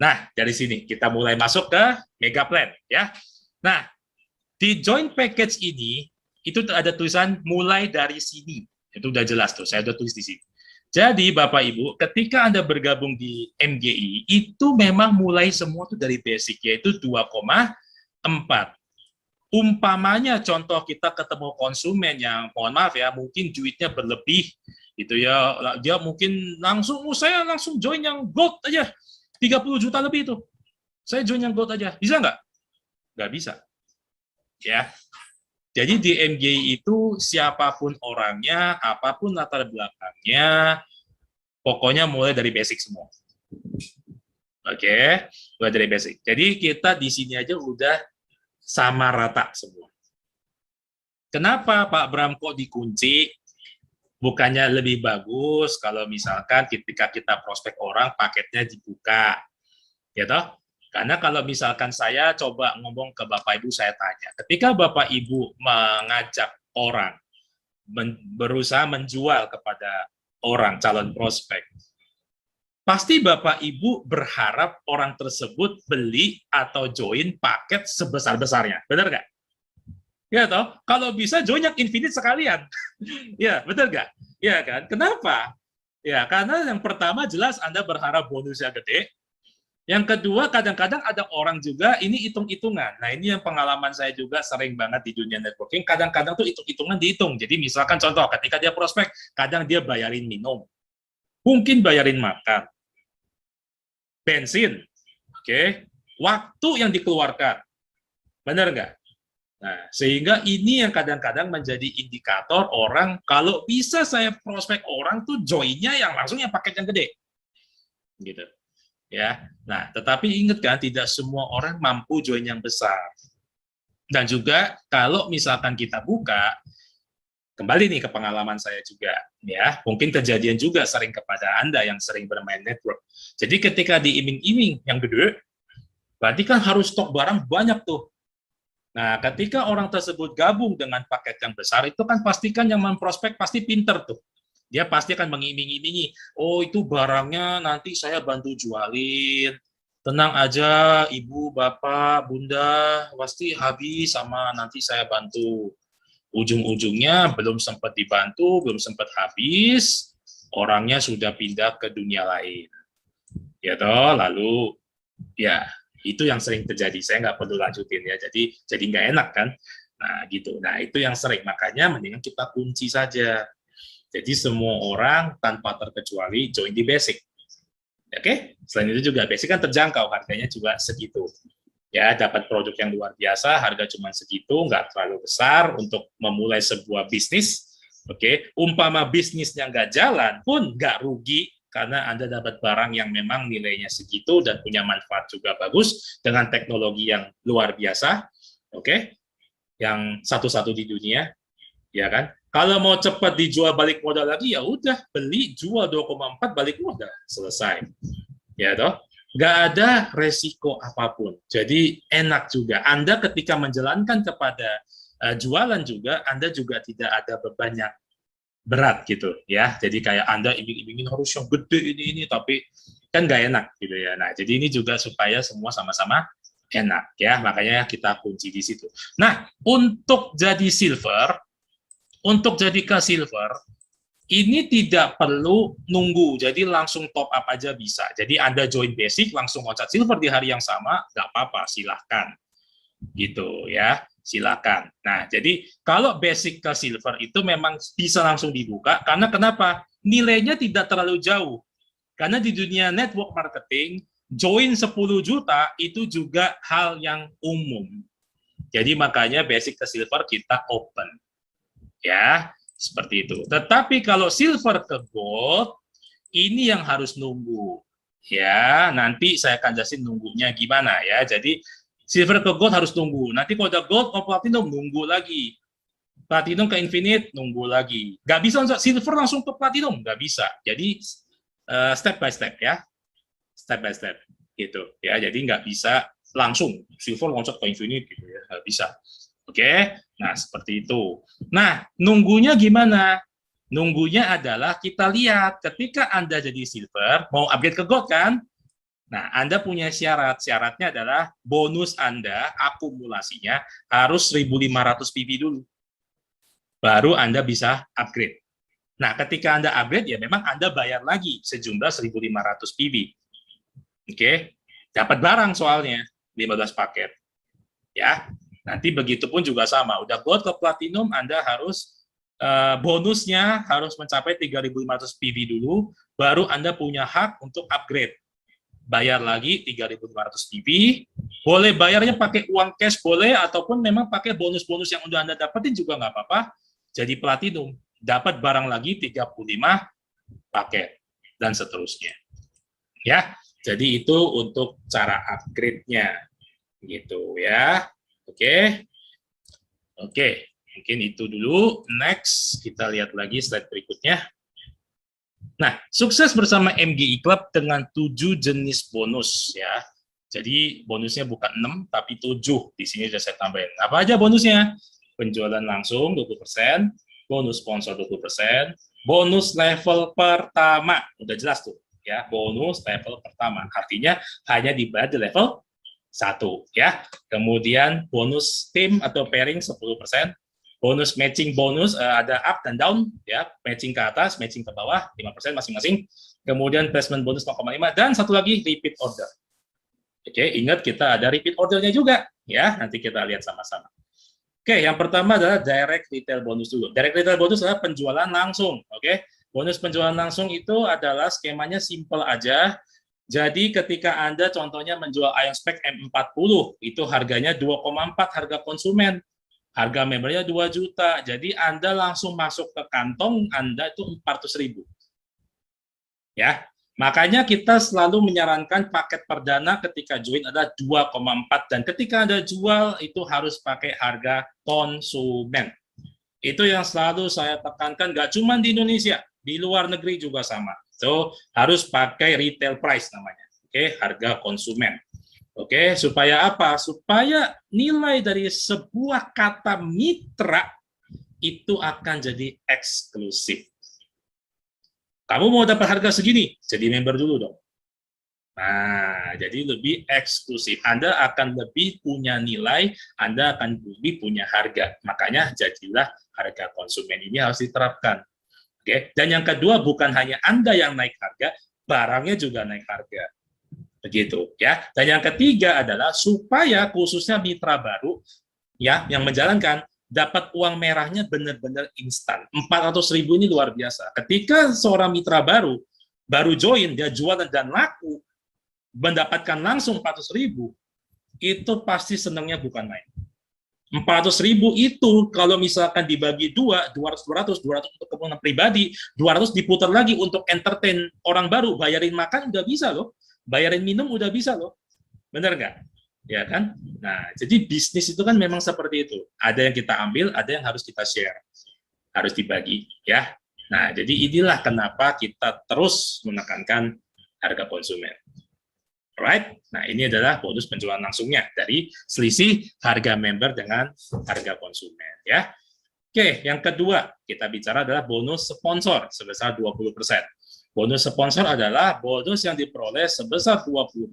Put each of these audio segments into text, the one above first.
Nah, dari sini kita mulai masuk ke mega plan ya. Nah, di joint package ini itu ada tulisan mulai dari sini. Itu udah jelas tuh, saya udah tulis di sini. Jadi Bapak Ibu, ketika Anda bergabung di MGI, itu memang mulai semua tuh dari basic, yaitu 2,4. Umpamanya contoh kita ketemu konsumen yang mohon maaf ya, mungkin duitnya berlebih gitu ya, dia mungkin langsung saya langsung join yang gold aja 30 juta lebih itu, saya join yang gold aja, bisa nggak bisa ya. Jadi di MGI itu siapapun orangnya, apapun latar belakangnya, pokoknya mulai dari basic semua. Oke, mulai dari basic. Jadi kita di sini aja udah sama rata semua. Kenapa Pak Bram kok dikunci? Bukannya lebih bagus kalau misalkan ketika kita prospek orang paketnya dibuka, ya toh? Karena kalau misalkan saya coba ngomong ke Bapak Ibu, saya tanya, ketika Bapak Ibu mengajak orang berusaha menjual kepada orang calon prospek, pasti Bapak Ibu berharap orang tersebut beli atau join paket sebesar-besarnya, benar nggak? Ya toh, kalau bisa join yang infinite sekalian. Ya, betul nggak? Ya kan? Kenapa? Ya, karena yang pertama jelas Anda berharap bonusnya gede. Yang kedua, kadang-kadang ada orang juga ini hitung-hitungan. Nah, ini yang pengalaman saya juga sering banget di dunia networking. Kadang-kadang tuh hitung-hitungan dihitung. Jadi misalkan contoh, ketika dia prospek, kadang dia bayarin minum, mungkin bayarin makan, bensin, oke, waktu yang dikeluarkan, benar nggak? Nah, sehingga ini yang kadang-kadang menjadi indikator orang, kalau bisa saya prospek orang tuh join-nya yang langsung yang paket yang gede. Gitu. Ya. Nah, tetapi ingat kan, tidak semua orang mampu join yang besar. Dan juga kalau misalkan kita buka, kembali nih ke pengalaman saya juga, ya, mungkin kejadian juga sering kepada Anda yang sering bermain network. Jadi ketika diiming-iming yang gede, berarti kan harus stok barang banyak tuh. Nah, ketika orang tersebut gabung dengan paket yang besar, itu kan pastikan yang memprospek pasti pinter tuh. Dia pasti akan mengiming-imingi, oh itu barangnya nanti saya bantu jualin, tenang aja ibu, bapak, bunda, pasti habis sama nanti saya bantu. Ujung-ujungnya belum sempat dibantu, belum sempat habis, orangnya sudah pindah ke dunia lain. Ya toh, lalu ya itu yang sering terjadi. Saya nggak perlu lanjutin ya, jadi nggak enak kan. Nah gitu. Nah itu yang sering, makanya mendingan kita kunci saja. Jadi semua orang tanpa terkecuali join di basic. Oke, selain itu juga basic kan terjangkau, harganya juga segitu. Ya, dapat produk yang luar biasa, harga cuma segitu, nggak terlalu besar untuk memulai sebuah bisnis. Oke, umpama bisnisnya nggak jalan pun nggak rugi, karena Anda dapat barang yang memang nilainya segitu dan punya manfaat juga bagus dengan teknologi yang luar biasa, oke, yang satu-satu di dunia, ya kan? Kalau mau cepat dijual balik modal lagi, ya udah beli, jual 2,4 balik modal, selesai. Ya toh? Nggak ada resiko apapun. Jadi enak juga. Anda ketika menjalankan kepada jualan juga, Anda juga tidak ada beban yang berat gitu ya. Jadi kayak Anda iming-imingin harus yang gede ini tapi kan nggak enak gitu ya. Nah, jadi ini juga supaya semua sama-sama enak ya. Makanya kita kunci di situ. Nah, untuk jadi ke silver ini tidak perlu nunggu, jadi langsung top up aja bisa. Jadi Anda join basic, langsung loncat silver di hari yang sama, nggak apa-apa, silahkan. Gitu ya, silakan. Nah, jadi kalau basic ke silver itu memang bisa langsung dibuka, karena kenapa? Nilainya tidak terlalu jauh. Karena di dunia network marketing, join 10 juta itu juga hal yang umum. Jadi makanya basic ke silver kita open. Ya, seperti itu. Tetapi kalau silver ke gold, ini yang harus nunggu. Ya, nanti saya akan jelasin nunggunya gimana ya. Jadi silver ke gold harus nunggu. Nanti kalau udah gold ke platinum nunggu lagi. Platinum ke infinite nunggu lagi. Gak bisa silver langsung ke platinum, gak bisa. Jadi step by step ya, step by step gitu ya. Jadi nggak bisa langsung silver loncat ke infinite gitu ya, nggak bisa. Oke, nah seperti itu. Nah nunggunya gimana? Nunggunya adalah kita lihat ketika Anda jadi silver, mau upgrade ke gold kan? Nah, Anda punya syarat. Syaratnya adalah bonus Anda, akumulasinya harus 1.500 PV dulu. Baru Anda bisa upgrade. Nah, ketika Anda upgrade, ya memang Anda bayar lagi sejumlah 1.500 PV. Oke? Dapat barang soalnya, 15 paket. Ya, nanti begitu pun juga sama. Udah gold ke platinum, Anda harus bonusnya harus mencapai 3.500 PV dulu, baru Anda punya hak untuk upgrade. Bayar lagi 3.500 PV, boleh bayarnya pakai uang cash boleh, ataupun memang pakai bonus-bonus yang udah Anda dapetin juga nggak apa-apa, jadi platinum, dapat barang lagi 35 paket, dan seterusnya. Ya, jadi itu untuk cara upgrade-nya, gitu ya. Oke, mungkin itu dulu. Next, kita lihat lagi slide berikutnya. Nah, sukses bersama MGI Club dengan 7 jenis bonus ya. Jadi bonusnya bukan 6 tapi 7. Di sini sudah saya tambahin. Apa aja bonusnya? Penjualan langsung 20%, bonus sponsor 20%, bonus level pertama. Udah jelas tuh ya, bonus level pertama. Artinya hanya dibayar di level 1 ya. Kemudian bonus tim atau pairing 10%. Bonus matching bonus ada up dan down ya, matching ke atas, matching ke bawah 5% masing-masing. Kemudian placement bonus 0,5 dan satu lagi repeat order. Oke, ingat kita ada repeat ordernya juga ya, nanti kita lihat sama-sama. Oke, yang pertama adalah direct retail bonus dulu. Direct retail bonus adalah penjualan langsung, oke. Bonus penjualan langsung itu adalah skemanya simple aja. Jadi ketika Anda contohnya menjual IonSpec M40, itu harganya 2,4 harga konsumen. Harga membernya 2 juta, jadi Anda langsung masuk ke kantong Anda itu 400.000. Ya, makanya kita selalu menyarankan paket perdana ketika join adalah 2,4 dan ketika Anda jual itu harus pakai harga konsumen. Itu yang selalu saya tekankan, nggak cuma di Indonesia, di luar negeri juga sama. So, harus pakai retail price namanya. Oke, harga konsumen. Oke, supaya apa? Supaya nilai dari sebuah kata mitra itu akan jadi eksklusif. Kamu mau dapat harga segini, jadi member dulu dong. Nah, jadi lebih eksklusif. Anda akan lebih punya nilai, Anda akan lebih punya harga. Makanya jadilah harga konsumen ini harus diterapkan. Oke, dan yang kedua bukan hanya Anda yang naik harga, barangnya juga naik harga. Begitu ya. Dan yang ketiga adalah supaya khususnya mitra baru ya yang menjalankan dapat uang merahnya benar-benar instan. 400.000 ini luar biasa. Ketika seorang mitra baru join, dia jualan dan laku, mendapatkan langsung 400.000, itu pasti senangnya bukan main. 400.000 itu kalau misalkan dibagi 200 untuk kepentingan pribadi, 200 diputar lagi untuk entertain orang baru, bayarin makan udah bisa loh. Bayarin minum udah bisa loh, benar nggak? Ya kan? Nah, jadi bisnis itu kan memang seperti itu. Ada yang kita ambil, ada yang harus kita share, harus dibagi, ya. Nah, jadi inilah kenapa kita terus menekankan harga konsumen. Alright? Nah, ini adalah bonus penjualan langsungnya dari selisih harga member dengan harga konsumen, ya. Oke, yang kedua kita bicara adalah bonus sponsor sebesar 20%. Bonus sponsor adalah bonus yang diperoleh sebesar 20%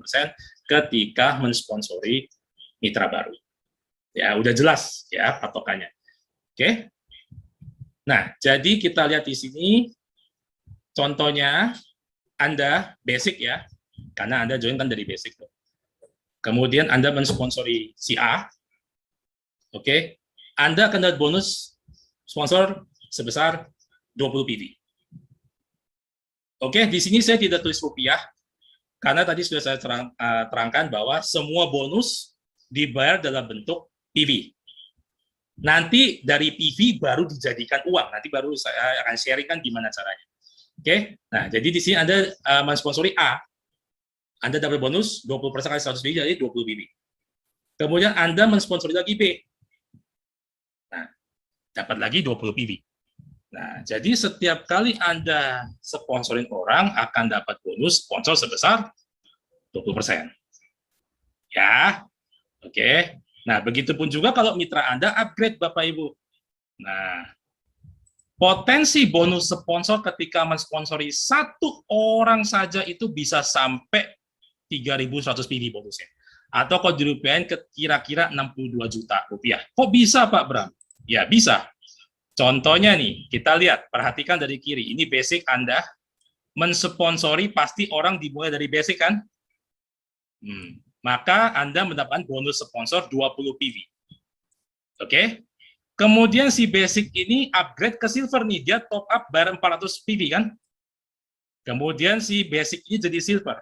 ketika mensponsori mitra baru. Ya, udah jelas ya patokannya. Oke. Nah, jadi kita lihat di sini contohnya Anda basic ya, karena Anda join kan dari basic. Kemudian Anda mensponsori si A. Oke. Anda akan dapat bonus sponsor sebesar 20 PV. Oke, di sini saya tidak tulis rupiah, karena tadi sudah saya terangkan bahwa semua bonus dibayar dalam bentuk PV. Nanti dari PV baru dijadikan uang, nanti baru saya akan sharingkan gimana caranya. Oke, nah jadi di sini Anda mensponsori A, Anda dapat bonus 20% kali 100 PV, jadi 20 PV. Kemudian Anda mensponsori lagi B, nah dapat lagi 20 PV. Nah, jadi setiap kali Anda sponsorin orang akan dapat bonus sponsor sebesar 20%. Ya, oke. Nah, begitupun juga kalau mitra Anda upgrade, Bapak Ibu. Nah, potensi bonus sponsor ketika mensponsori satu orang saja itu bisa sampai 3.100 PV bonusnya. Atau kalau dirupiahin kira-kira 62 juta rupiah. Kok bisa Pak Bram? Ya bisa. Contohnya nih, kita lihat, perhatikan dari kiri. Ini basic Anda, mensponsori pasti orang dimulai dari basic kan? Maka Anda mendapatkan bonus sponsor 20 PV. Oke? Kemudian si basic ini upgrade ke silver nih, dia top up bayar 400 PV kan? Kemudian si basic ini jadi silver.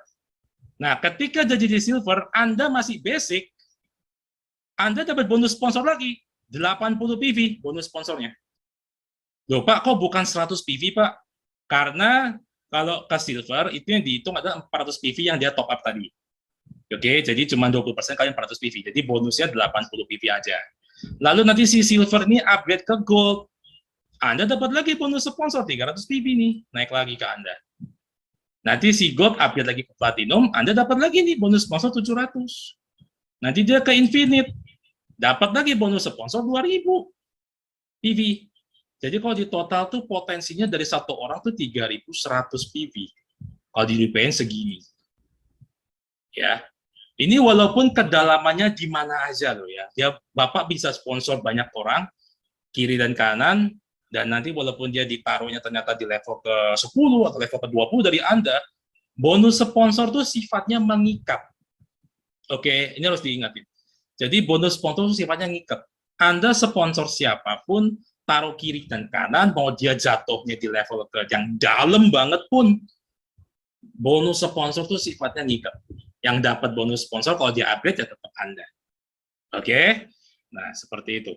Nah, ketika jadi silver, Anda masih basic, Anda dapat bonus sponsor lagi, 80 PV bonus sponsornya. Loh Pak, kok bukan 100 PV Pak? Karena kalau ke silver, itu yang dihitung adalah 400 PV yang dia top up tadi. Oke, jadi cuma 20% kali 400 PV, jadi bonusnya 80 PV aja. Lalu nanti si silver ini upgrade ke gold, Anda dapat lagi bonus sponsor 300 PV nih, naik lagi ke Anda. Nanti si gold upgrade lagi ke platinum, Anda dapat lagi nih bonus sponsor 700. Nanti dia ke infinite, dapat lagi bonus sponsor 2000 PV. Jadi kalau di total tuh potensinya dari satu orang tuh 3.100 PV. Kalau dirupiahin segini. Ya. Ini walaupun kedalamannya di mana aja loh ya. Dia Bapak bisa sponsor banyak orang kiri dan kanan, dan nanti walaupun dia ditaruhnya ternyata di level ke 10 atau level ke 20 dari Anda, bonus sponsor tuh sifatnya mengikat. Oke, ini harus diingatin. Jadi bonus sponsor itu sifatnya ngikat. Anda sponsor siapapun, taruh kiri dan kanan, mau dia jatuhnya di level ke yang dalam banget pun, bonus sponsor itu sifatnya ngikat. Yang dapat bonus sponsor kalau dia upgrade ya tetap Anda. Oke? Nah, seperti itu.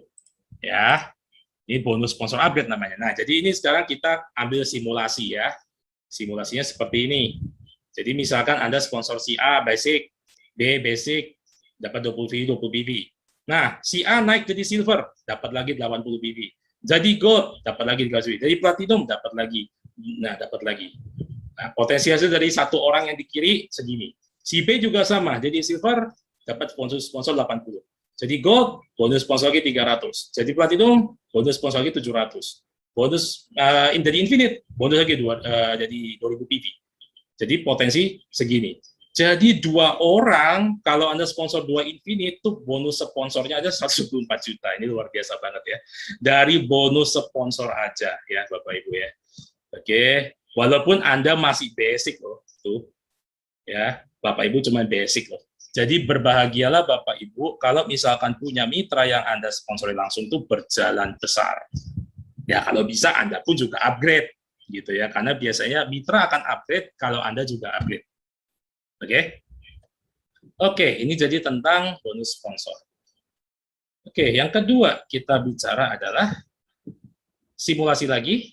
Ya. Ini bonus sponsor upgrade namanya. Nah, jadi ini sekarang kita ambil simulasi ya. Simulasinya seperti ini. Jadi misalkan Anda sponsor si A basic, B basic, dapat 20 PV, 20 PV. Nah, si A naik jadi silver, dapat lagi 80 PV. Jadi gold, dapat lagi 30 PV. Jadi platinum, dapat lagi. Nah, dapat lagi. Nah, potensi hasil dari satu orang yang di kiri segini. Si B juga sama, jadi silver dapat sponsor 80. Jadi gold, bonus sponsor lagi 300. Jadi platinum, bonus sponsor lagi 700. Bonus dari infinite, bonus lagi jadi 2000 PV. Jadi potensi segini. Jadi dua orang, kalau Anda sponsor 2 infinite, itu bonus sponsornya aja 124 juta. Ini luar biasa banget ya. Dari bonus sponsor aja ya Bapak Ibu ya. Oke, walaupun Anda masih basic loh, tuh. Ya, Bapak Ibu cuma basic loh. Jadi berbahagialah Bapak Ibu kalau misalkan punya mitra yang Anda sponsori langsung tuh berjalan besar. Ya, kalau bisa Anda pun juga upgrade gitu ya, karena biasanya mitra akan upgrade kalau Anda juga upgrade. Oke? Oke, ini jadi tentang bonus sponsor. Oke, yang kedua kita bicara adalah simulasi lagi.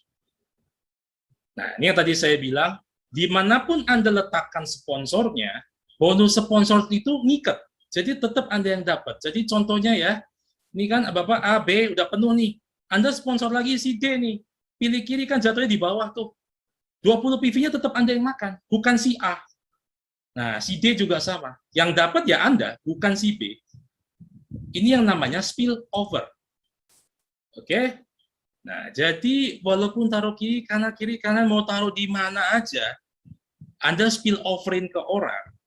Nah, ini yang tadi saya bilang, dimanapun Anda letakkan sponsornya, bonus sponsor itu ngikat. Jadi tetap Anda yang dapat. Jadi contohnya ya, ini kan Bapak A, B udah penuh nih. Anda sponsor lagi si D nih. Pilih kiri kan jatuhnya di bawah tuh. 20 PV-nya tetap Anda yang makan, bukan si A. Nah, si D juga sama. Yang dapat ya Anda, bukan si B. Ini yang namanya spill over. Oke? Nah, jadi walaupun taruh kiri kanan mau taruh di mana aja, Anda spill overin ke orang.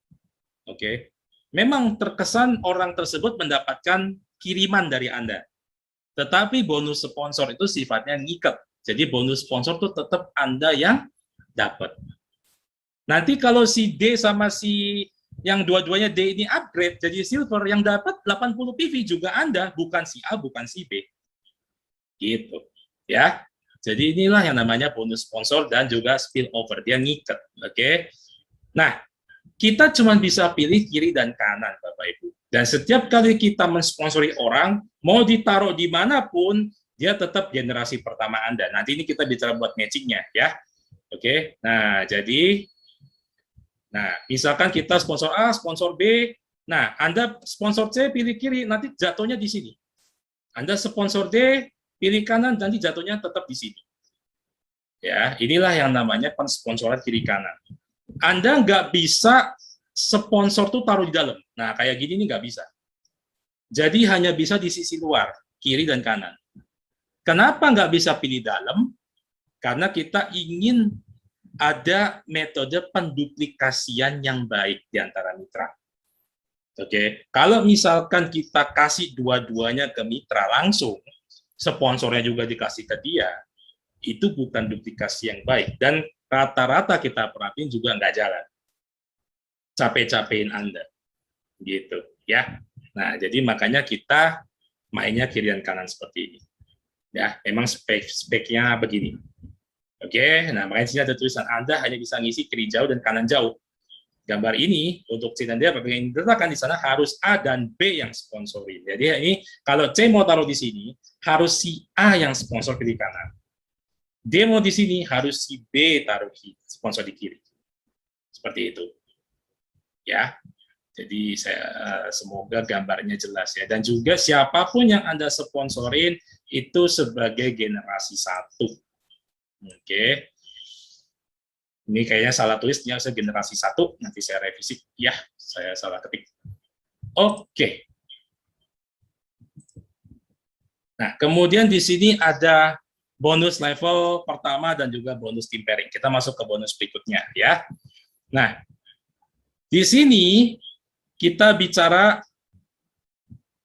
Oke. Memang terkesan orang tersebut mendapatkan kiriman dari Anda. Tetapi bonus sponsor itu sifatnya ngikat. Jadi bonus sponsor itu tetap Anda yang dapat. Nanti kalau si D sama si yang dua-duanya D ini upgrade jadi silver, yang dapat 80 PV juga Anda, bukan si A, bukan si B. Gitu. Ya. Jadi inilah yang namanya bonus sponsor dan juga spill over, dia ngikat, oke? Nah, kita cuma bisa pilih kiri dan kanan, Bapak Ibu. Dan setiap kali kita mensponsori orang, mau ditaruh dimanapun, dia tetap generasi pertama Anda. Nanti ini kita bicara buat matchingnya, ya. Oke. Nah, jadi, misalkan kita sponsor A, sponsor B. Nah, Anda sponsor C, pilih kiri, nanti jatuhnya di sini. Anda sponsor D, pilih kanan, nanti jatuhnya tetap di sini. Ya, inilah yang namanya pensponsoran kiri kanan. Anda nggak bisa sponsor tuh taruh di dalam. Nah, kayak gini nih nggak bisa. Jadi hanya bisa di sisi luar, kiri dan kanan. Kenapa nggak bisa pilih dalam? Karena kita ingin ada metode penduplikasian yang baik di antara mitra. Oke, kalau misalkan kita kasih dua-duanya ke mitra langsung, sponsornya juga dikasih ke dia, itu bukan duplikasi yang baik. Dan rata-rata kita perhatiin juga nggak jalan. Capek-capekin Anda. Gitu, ya. Nah, jadi makanya kita mainnya kiri dan kanan seperti ini. Ya, memang speknya begini. Oke, nah makanya di sini ada tulisan Anda hanya bisa ngisi kiri jauh dan kanan jauh. Gambar ini untuk C dan D yang diletakkan di sana harus A dan B yang sponsorin. Jadi ini kalau C mau taruh di sini harus si A yang sponsor kiri kanan. D mau di sini harus si B taruh sponsor di kiri. Seperti itu. Ya. Jadi semoga gambarnya jelas ya. Dan juga siapapun yang Anda sponsorin itu sebagai generasi 1. Oke. Ini kayaknya salah tulisnya, saya generasi 1, nanti saya revisi. Ya, saya salah ketik. Oke. Nah, kemudian di sini ada bonus level pertama dan juga bonus team pairing. Kita masuk ke bonus berikutnya, ya. Nah, di sini kita bicara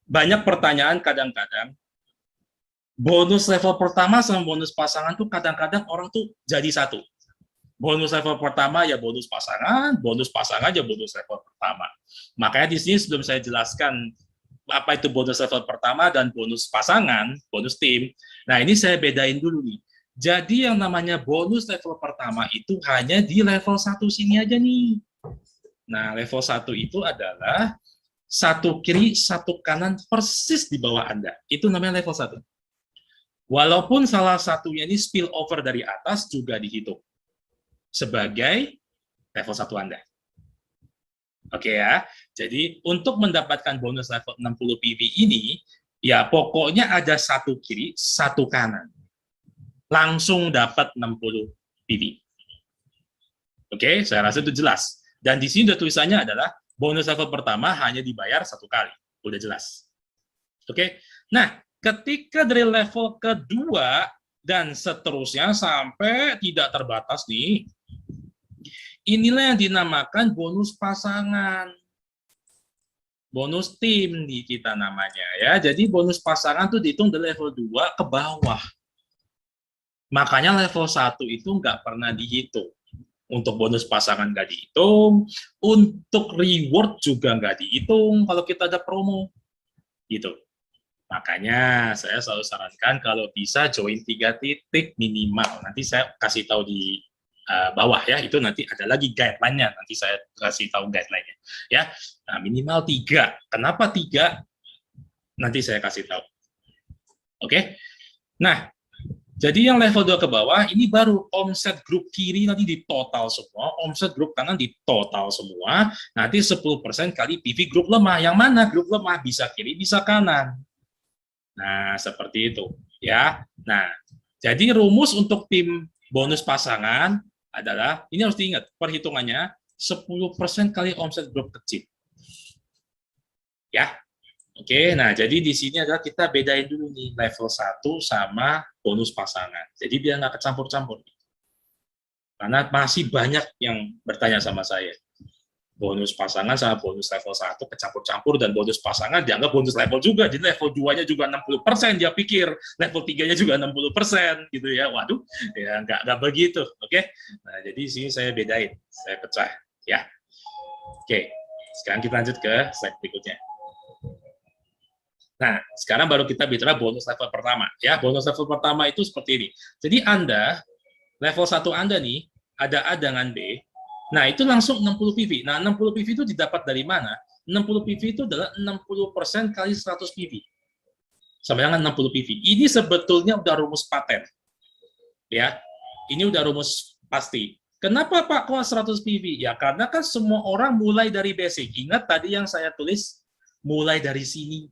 banyak pertanyaan kadang-kadang. Bonus level pertama sama bonus pasangan tuh kadang-kadang orang tuh jadi satu. Bonus level pertama ya bonus pasangan ya bonus level pertama. Makanya di sini sebelum saya jelaskan apa itu bonus level pertama dan bonus pasangan, bonus tim. Nah, ini saya bedain dulu nih. Jadi yang namanya bonus level pertama itu hanya di level 1 sini aja nih. Nah, level 1 itu adalah satu kiri, satu kanan persis di bawah Anda. Itu namanya level 1. Walaupun salah satunya ini spill over dari atas juga dihitung sebagai level 1 Anda. Oke ya, jadi untuk mendapatkan bonus level 60 PV ini, ya pokoknya ada satu kiri, satu kanan. Langsung dapat 60 PV. Oke, saya rasa itu jelas. Dan di sini tulisannya adalah bonus level pertama hanya dibayar 1 kali. Udah jelas. Oke, nah ketika dari level kedua dan seterusnya sampai tidak terbatas nih, inilah yang dinamakan bonus pasangan. Bonus tim di kita namanya ya. Jadi bonus pasangan tuh dihitung dari level 2 ke bawah. Makanya level 1 itu nggak pernah dihitung. Untuk bonus pasangan nggak dihitung, untuk reward juga nggak dihitung kalau kita ada promo. Gitu. Makanya saya selalu sarankan kalau bisa join 3 titik minimal. Nanti saya kasih tahu di bawah ya, itu nanti ada lagi guideline-nya, nanti saya kasih tahu guideline-nya ya. Nah, minimal 3. Kenapa 3? Nanti saya kasih tahu. Oke. Nah, jadi yang level 2 ke bawah ini baru omset grup kiri nanti di total semua, omset grup kanan di total semua, nanti 10% kali PV grup lemah. Yang mana grup lemah? Bisa kiri, bisa kanan. Nah, seperti itu ya. Nah, jadi rumus untuk tim bonus pasangan adalah, ini harus diingat, perhitungannya 10% kali omset grup kecil. Ya, oke. Nah, jadi di sini adalah kita bedain dulu nih, level 1 sama bonus pasangan. Jadi biar nggak kecampur-campur. Karena masih banyak yang bertanya sama saya. Bonus pasangan sama bonus level 1 kecampur-campur, dan bonus pasangan dianggap bonus level juga. Jadi level 2-nya juga 60%, dia pikir level 3-nya juga 60% gitu ya. Waduh, ya nggak begitu. Oke. Nah, jadi sini saya bedain, saya pecah ya. Oke. Sekarang kita lanjut ke slide berikutnya. Nah, sekarang baru kita bicara bonus level pertama ya. Bonus level pertama itu seperti ini. Jadi Anda level 1 Anda nih ada A dengan B. Nah, itu langsung 60 PV. Nah, 60 PV itu didapat dari mana? 60 PV itu adalah 60% kali 100 PV. Sama dengan 60 PV. Ini sebetulnya udah rumus paten. Ya, ini udah rumus pasti. Kenapa Pak kok 100 PV? Ya, karena kan semua orang mulai dari basic. Ingat tadi yang saya tulis, mulai dari sini.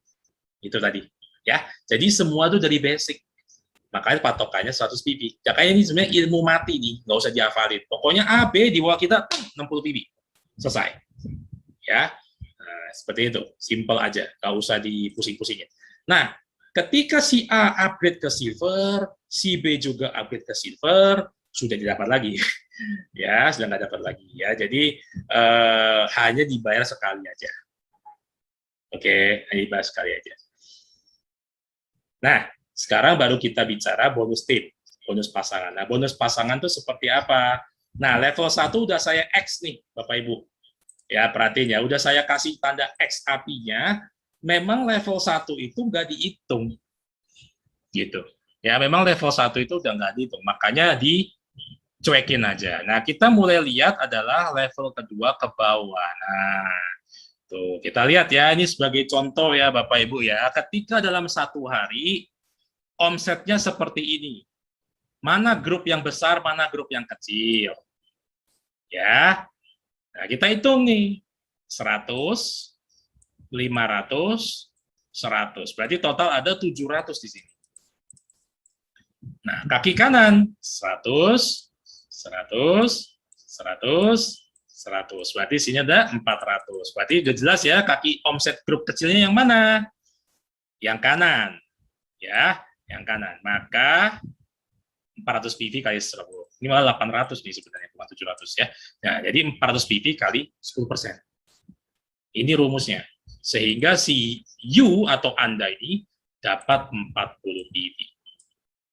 Itu tadi. Ya, jadi semua itu dari basic. Makanya patokannya 100 PV. Makanya ini sebenarnya ilmu mati nih, nggak usah dihafalin. Pokoknya A, B di bawah kita 60 PV. Selesai. Ya, nah, seperti itu. Simple aja, nggak usah dipusing-pusingin. Nah, ketika si A upgrade ke silver, si B juga upgrade ke silver, sudah didapat lagi. Ya, sudah nggak dapat lagi ya. Jadi hanya dibayar sekali aja. Oke, hanya dibayar sekali aja. Nah, sekarang baru kita bicara bonus tim, bonus pasangan. Nah, bonus pasangan itu seperti apa? Nah, level 1 udah saya X nih, Bapak Ibu. Ya, perhatiin ya, udah saya kasih tanda X apinya, memang level 1 itu nggak dihitung. Gitu. Ya, memang level 1 itu udah nggak dihitung, makanya dicuekin aja. Nah, kita mulai lihat adalah level kedua ke bawah. Nah, tuh, kita lihat ya, ini sebagai contoh ya Bapak Ibu ya, ketika dalam satu hari, omsetnya seperti ini. Mana grup yang besar, mana grup yang kecil. Ya, nah kita hitung nih, 100, 500, 100. Berarti total ada 700 di sini. Nah, kaki kanan, 100, 100, 100, 100. Berarti sini ada 400. Berarti udah jelas ya, kaki omset grup kecilnya yang mana? Yang kanan. Ya, yang kanan. Maka 400 PV kali 10. Ini malah 800 nih sebenarnya, bukan 700 ya. Nah, jadi 400 PV kali 10%. Ini rumusnya. Sehingga si you atau Anda ini dapat 40 PV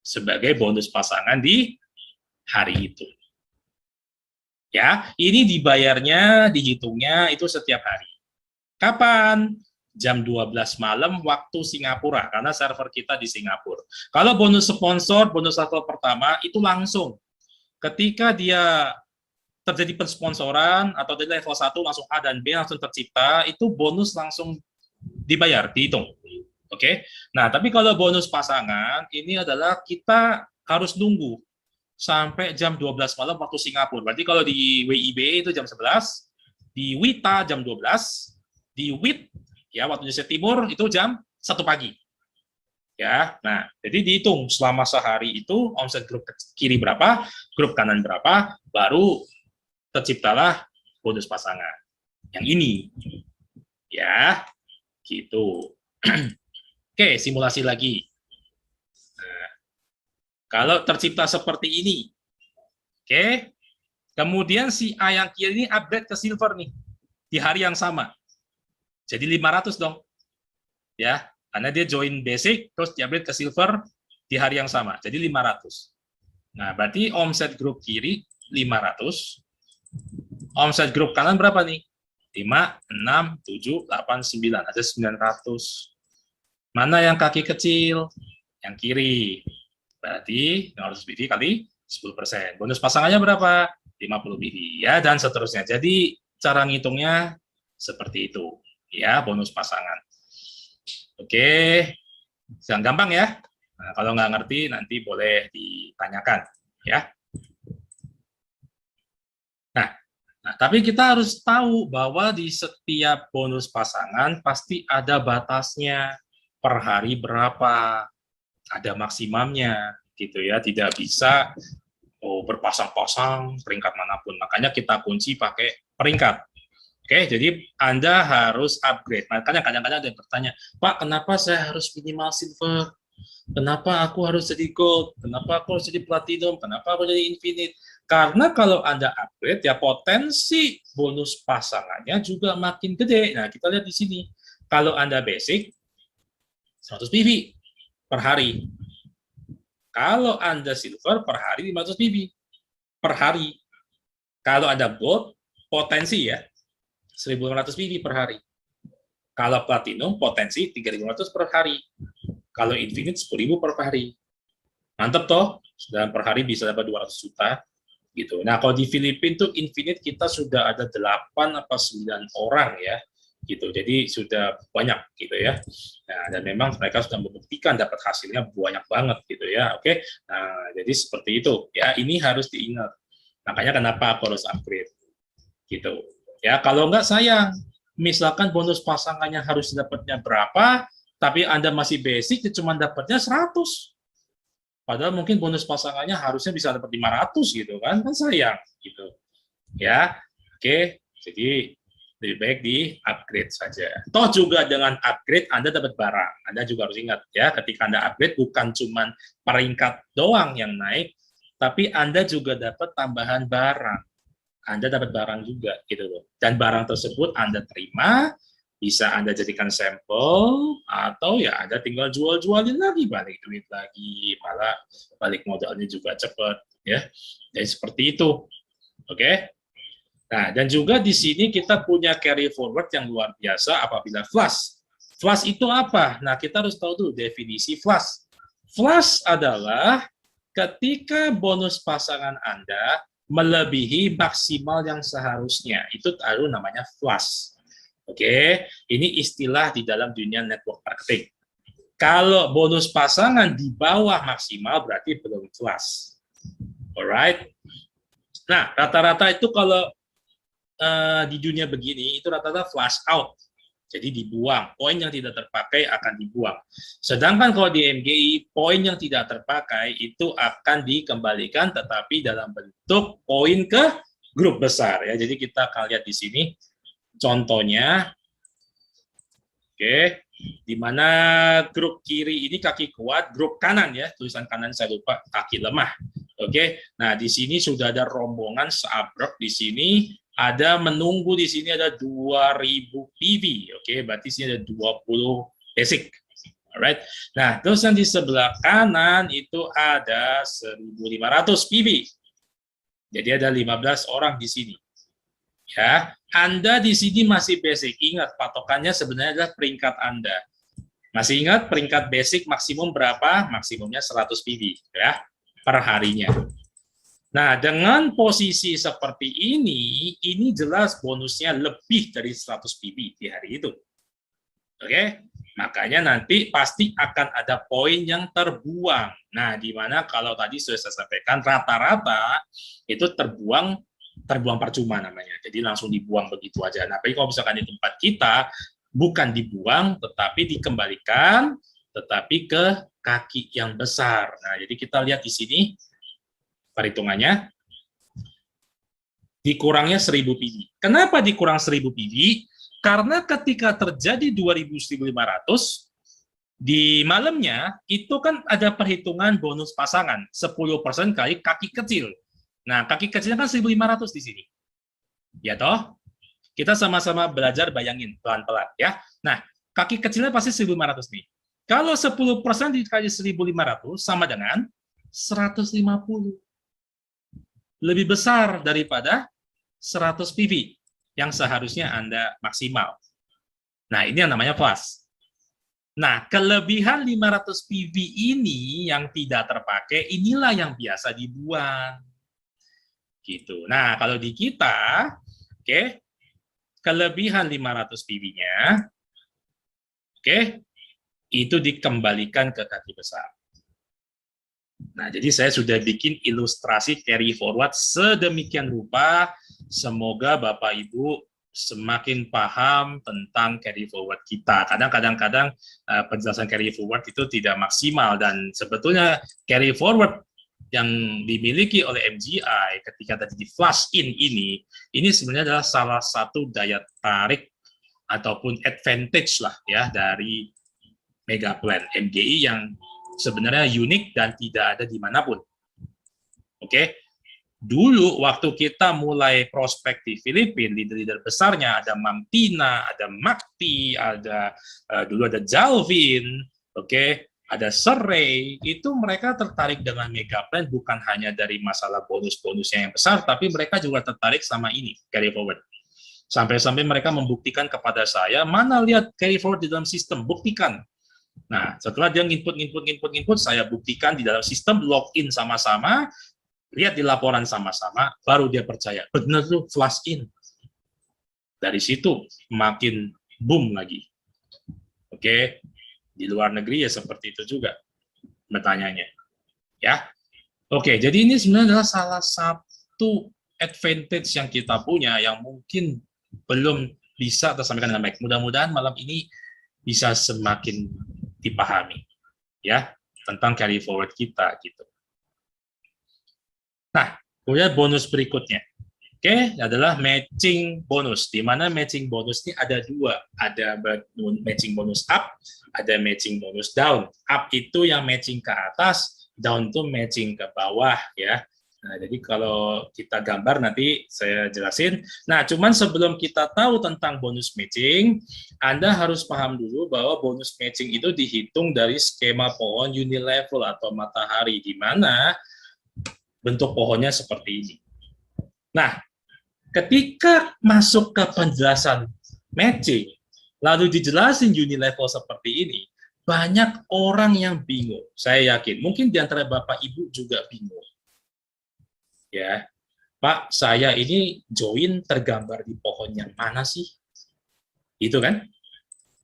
sebagai bonus pasangan di hari itu. Ya, ini dibayarnya, dihitungnya itu setiap hari. Kapan? Jam 12 malam waktu Singapura, karena server kita di Singapura. Kalau bonus sponsor, bonus level pertama, itu langsung. Ketika dia terjadi pensponsoran, atau dari level 1 langsung A dan B langsung tercipta, itu bonus langsung dibayar, dihitung. Oke? Nah, tapi kalau bonus pasangan, ini adalah kita harus nunggu sampai jam 12 malam waktu Singapura. Berarti kalau di WIB itu jam 11, di WITA jam 12, di WIT ya waktu Indonesia Timur itu jam 1 pagi. Ya. Nah, jadi dihitung selama sehari itu omset grup kiri berapa, grup kanan berapa, baru terciptalah bonus pasangan. Yang ini. Ya. Gitu. Oke, simulasi lagi. Nah, kalau tercipta seperti ini. Oke. Kemudian si A yang kiri ini upgrade ke silver nih di hari yang sama. Jadi 500 dong. Ya, karena dia join basic terus di-upgrade ke silver di hari yang sama. Jadi 500. Nah, berarti omset grup kiri 500. Omset grup kanan berapa nih? 5, 6, 7, 8, 9. Ada 900. Mana yang kaki kecil? Yang kiri. Berarti 500 BV kali 10%. Bonus pasangannya berapa? 50 BV. Ya, dan seterusnya. Jadi, cara ngitungnya seperti itu. Ya, bonus pasangan. Oke, yang gampang ya. Nah, kalau nggak ngerti nanti boleh ditanyakan ya. Nah, tapi kita harus tahu bahwa di setiap bonus pasangan pasti ada batasnya, per hari berapa, ada maksimumnya gitu ya. Tidak bisa berpasang-pasang peringkat manapun. Makanya kita kunci pakai peringkat. Oke, jadi Anda harus upgrade. Makanya kadang-kadang ada yang bertanya, Pak, kenapa saya harus minimal silver? Kenapa aku harus jadi gold? Kenapa aku harus jadi platinum? Kenapa aku jadi infinite? Karena kalau Anda upgrade, ya potensi bonus pasangannya juga makin gede. Nah, kita lihat di sini. Kalau Anda basic, 100 PV per hari. Kalau Anda silver, per hari 500 PV per hari. Kalau Anda gold, potensi ya, 1.500 PV per hari. Kalau platinum, potensi 3.500 per hari. Kalau infinite, 10.000 per hari. Mantap toh, dan per hari bisa dapat 200 juta. Gitu. Nah, kalau di Filipina tuh infinite kita sudah ada 8 atau 9 orang ya. Gitu. Jadi sudah banyak gitu ya. Nah, dan memang mereka sudah membuktikan dapat hasilnya banyak banget gitu ya. Oke. Nah, jadi seperti itu. Ya, ini harus diingat. Makanya kenapa aku harus upgrade. Gitu. Ya, kalau enggak sayang. Misalkan bonus pasangannya harus dapatnya berapa, tapi Anda masih basic, cuma dapatnya 100. Padahal mungkin bonus pasangannya harusnya bisa dapat 500 gitu kan sayang gitu. Ya, oke. Jadi lebih baik di upgrade saja. Toh juga dengan upgrade Anda dapat barang. Anda juga harus ingat ya, ketika Anda upgrade bukan cuma peringkat doang yang naik, tapi Anda juga dapat tambahan barang. Anda dapat barang juga gitu loh. Dan barang tersebut Anda terima, bisa Anda jadikan sampel, atau ya Anda tinggal jual-jualin lagi, balik duit lagi, malah balik modalnya juga cepat ya. Jadi seperti itu. Oke. Nah, dan juga di sini kita punya carry forward yang luar biasa apabila flush. Flush itu apa? Nah, kita harus tahu dulu definisi flush. Flush adalah ketika bonus pasangan Anda melebihi maksimal yang seharusnya. Itu baru namanya flush. Oke, ini istilah di dalam dunia network marketing. Kalau bonus pasangan di bawah maksimal berarti belum flush. Alright. Nah, rata-rata itu kalau di dunia begini itu rata-rata flush out, jadi dibuang, poin yang tidak terpakai akan dibuang. Sedangkan kalau di MGI, poin yang tidak terpakai itu akan dikembalikan, tetapi dalam bentuk poin ke grup besar ya. Jadi kita akan lihat di sini contohnya, oke, di mana grup kiri ini kaki kuat, grup kanan ya, tulisan kanan saya lupa, kaki lemah. Oke, nah di sini sudah ada rombongan seabrek di sini. Ada menunggu di sini ada 2000 PV, oke, berarti sini ada 20 basic, alright. Nah, terus yang di sebelah kanan itu ada 1500 PV, jadi ada 15 orang di sini. Ya, Anda di sini masih basic. Ingat, patokannya sebenarnya adalah peringkat Anda. Masih ingat peringkat basic maksimum berapa? Maksimumnya 100 PV, ya, per harinya. Nah, dengan posisi seperti ini jelas bonusnya lebih dari 100 PV di hari itu. Oke, makanya nanti pasti akan ada poin yang terbuang. Nah, di mana kalau tadi sudah saya sampaikan, rata-rata itu terbuang percuma namanya. Jadi langsung dibuang begitu aja. Nah, tapi kalau misalkan di tempat kita, bukan dibuang, tetapi dikembalikan, tetapi ke kaki yang besar. Nah, jadi kita lihat di sini, perhitungannya dikurangnya 1000 PV. Kenapa dikurang 1000 PV? Karena ketika terjadi 2000-1500 di malamnya itu kan ada perhitungan bonus pasangan 10% kali kaki kecil. Nah, kaki kecilnya kan 1500 di sini. Ya toh? Kita sama-sama belajar bayangin pelan-pelan ya. Nah, kaki kecilnya pasti 1500 nih. Kalau 10% dikali 1500 sama dengan 150. Lebih besar daripada 100 PV yang seharusnya Anda maksimal. Nah, ini yang namanya flush. Nah, kelebihan 500 PV ini yang tidak terpakai, inilah yang biasa dibuang. Gitu. Nah, kalau di kita, oke, kelebihan 500 PV-nya, oke, itu dikembalikan ke kaki besar. Nah, jadi saya sudah bikin ilustrasi carry forward sedemikian rupa. Semoga Bapak Ibu semakin paham tentang carry forward kita. Kadang-kadang penjelasan carry forward itu tidak maksimal, dan sebetulnya carry forward yang dimiliki oleh MGI ketika tadi di flush in ini sebenarnya adalah salah satu daya tarik ataupun advantage lah ya dari Mega Plan MGI yang sebenarnya unik dan tidak ada dimanapun. Oke, dulu waktu kita mulai prospek di Filipina, leader-leader besarnya ada Mam Tina, ada Makti, ada dulu ada Jalvin, oke, ada Seray. Itu mereka tertarik dengan Mega Plan bukan hanya dari masalah bonus-bonusnya yang besar, tapi mereka juga tertarik sama ini, carry forward. Sampai-sampai mereka membuktikan kepada saya, mana lihat carry forward di dalam sistem, buktikan. Nah, setelah dia input, saya buktikan di dalam sistem, login sama-sama, lihat di laporan sama-sama, baru dia percaya. Benar tuh, flush in. Dari situ, makin boom lagi. Oke, di luar negeri ya seperti itu juga bertanyanya. Ya, oke, jadi ini sebenarnya adalah salah satu advantage yang kita punya, yang mungkin belum bisa tersampaikan dengan baik. Mudah-mudahan malam ini bisa semakin dipahami ya tentang carry forward kita gitu. Nah, kemudian bonus berikutnya, oke, adalah matching bonus. Di mana matching bonus ini ada dua, ada matching bonus up, ada matching bonus down. Up itu yang matching ke atas, down itu matching ke bawah ya. Nah, jadi kalau kita gambar nanti saya jelasin. Nah, cuman sebelum kita tahu tentang bonus matching, Anda harus paham dulu bahwa bonus matching itu dihitung dari skema pohon unilevel atau matahari, di mana bentuk pohonnya seperti ini. Nah, ketika masuk ke penjelasan matching, lalu dijelasin unilevel seperti ini, banyak orang yang bingung. Saya yakin, mungkin di antara Bapak Ibu juga bingung. Ya, Pak, saya ini join tergambar di pohon yang mana sih? Itu kan?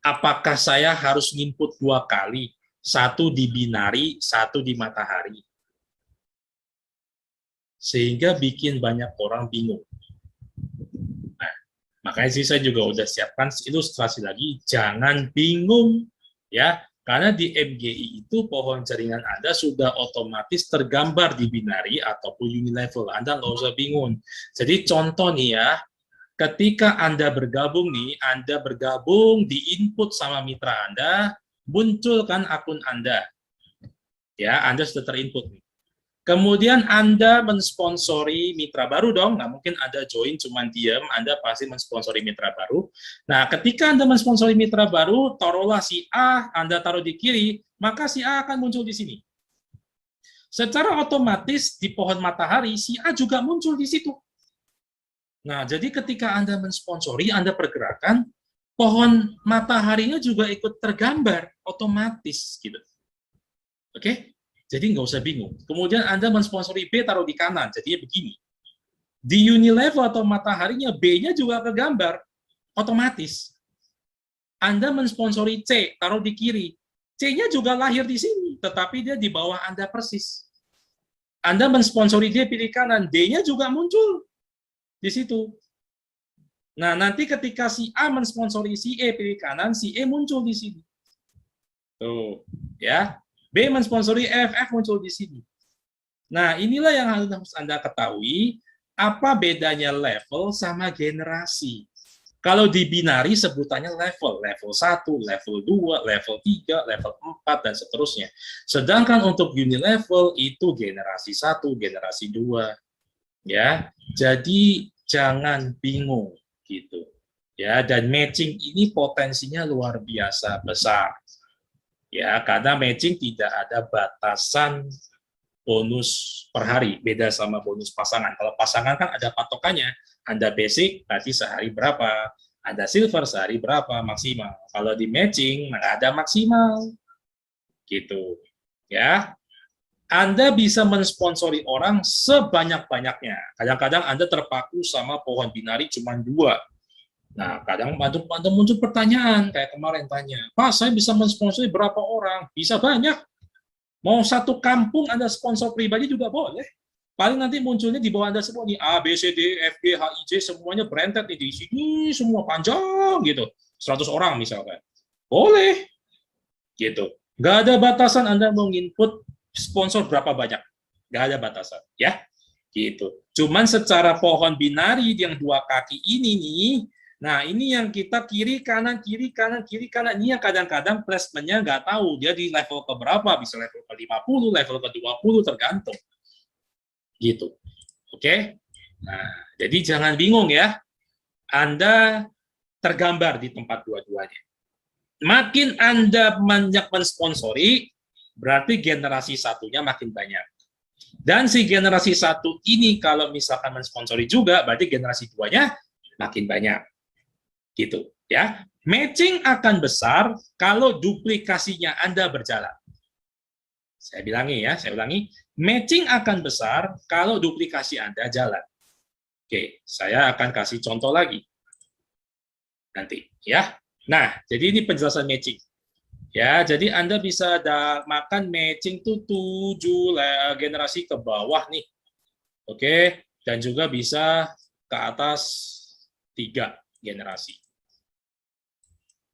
Apakah saya harus nginput 2 kali? Satu di binari, satu di matahari. Sehingga bikin banyak orang bingung. Nah, makanya sih saya juga udah siapkan ilustrasi lagi, jangan bingung ya, karena di MGI itu pohon jaringan Anda sudah otomatis tergambar di binari ataupun unilevel. Anda nggak usah bingung. Jadi contoh nih ya, ketika Anda bergabung nih, Anda bergabung di input sama mitra Anda, munculkan akun Anda. Ya, Anda sudah terinput nih. Kemudian Anda mensponsori mitra baru dong, nggak mungkin Anda join cuman diam, Anda pasti mensponsori mitra baru. Nah, ketika Anda mensponsori mitra baru, taruhlah si A, Anda taruh di kiri, maka si A akan muncul di sini. Secara otomatis di pohon matahari, si A juga muncul di situ. Nah, jadi ketika Anda mensponsori, Anda pergerakan, pohon mataharinya juga ikut tergambar otomatis gitu. Oke? Jadi nggak usah bingung. Kemudian Anda mensponsori B, taruh di kanan. Jadinya begini. Di unilevel atau mataharinya, B-nya juga kegambar. Otomatis. Anda mensponsori C, taruh di kiri. C-nya juga lahir di sini, tetapi dia di bawah Anda persis. Anda mensponsori D, pilih kanan. D-nya juga muncul di situ. Nah, nanti ketika si A mensponsori si E, pilih kanan, si E muncul di sini. Tuh, ya. B mensponsori F muncul di sini. Nah, inilah yang harus Anda ketahui, apa bedanya level sama generasi. Kalau di binari sebutannya level 1, level 2, level 3, level 4, dan seterusnya. Sedangkan untuk unilevel itu generasi 1, generasi 2. Ya, jadi jangan bingung gitu. Ya, dan matching ini potensinya luar biasa besar. Ya, karena matching tidak ada batasan bonus per hari, beda sama bonus pasangan. Kalau pasangan kan ada patokannya, Anda basic berarti sehari berapa, Anda silver sehari berapa maksimal. Kalau di matching nggak ada maksimal, gitu. Ya, Anda bisa mensponsori orang sebanyak-banyaknya. Kadang-kadang Anda terpaku sama pohon binari cuma 2. Nah, kadang ada muncul pertanyaan, kayak kemarin tanya, Pak, saya bisa mensponsori berapa orang? Bisa banyak. Mau satu kampung Anda sponsor pribadi juga boleh. Paling nanti munculnya di bawah Anda semua nih, A, B, C, D, F, G, H, I, J, semuanya branded nih, di sini semua panjang gitu. 100 orang misalkan. Boleh. Gitu. Nggak ada batasan Anda mau input sponsor berapa banyak. Nggak ada batasan. Ya. Gitu. Cuman secara pohon binari yang 2 kaki ini nih, nah, ini yang kita kiri, kanan, kiri, kanan, kiri, kanan. Ini yang kadang-kadang placementnya nggak tahu. Dia di level ke berapa, bisa level ke 50, level ke 20, tergantung. Gitu. Oke? Nah, jadi jangan bingung ya. Anda tergambar di tempat dua-duanya. Makin Anda banyak mensponsori, berarti generasi satunya makin banyak. Dan si generasi 1 ini kalau misalkan mensponsori juga, berarti generasi 2-nya makin banyak. Gitu ya. Matching akan besar kalau duplikasinya Anda berjalan. Saya ulangi, matching akan besar kalau duplikasi Anda jalan. Oke, saya akan kasih contoh lagi nanti ya. Nah, jadi ini penjelasan matching. Ya, jadi Anda bisa makan matching tuh 7 generasi ke bawah nih. Oke, dan juga bisa ke atas 3 generasi.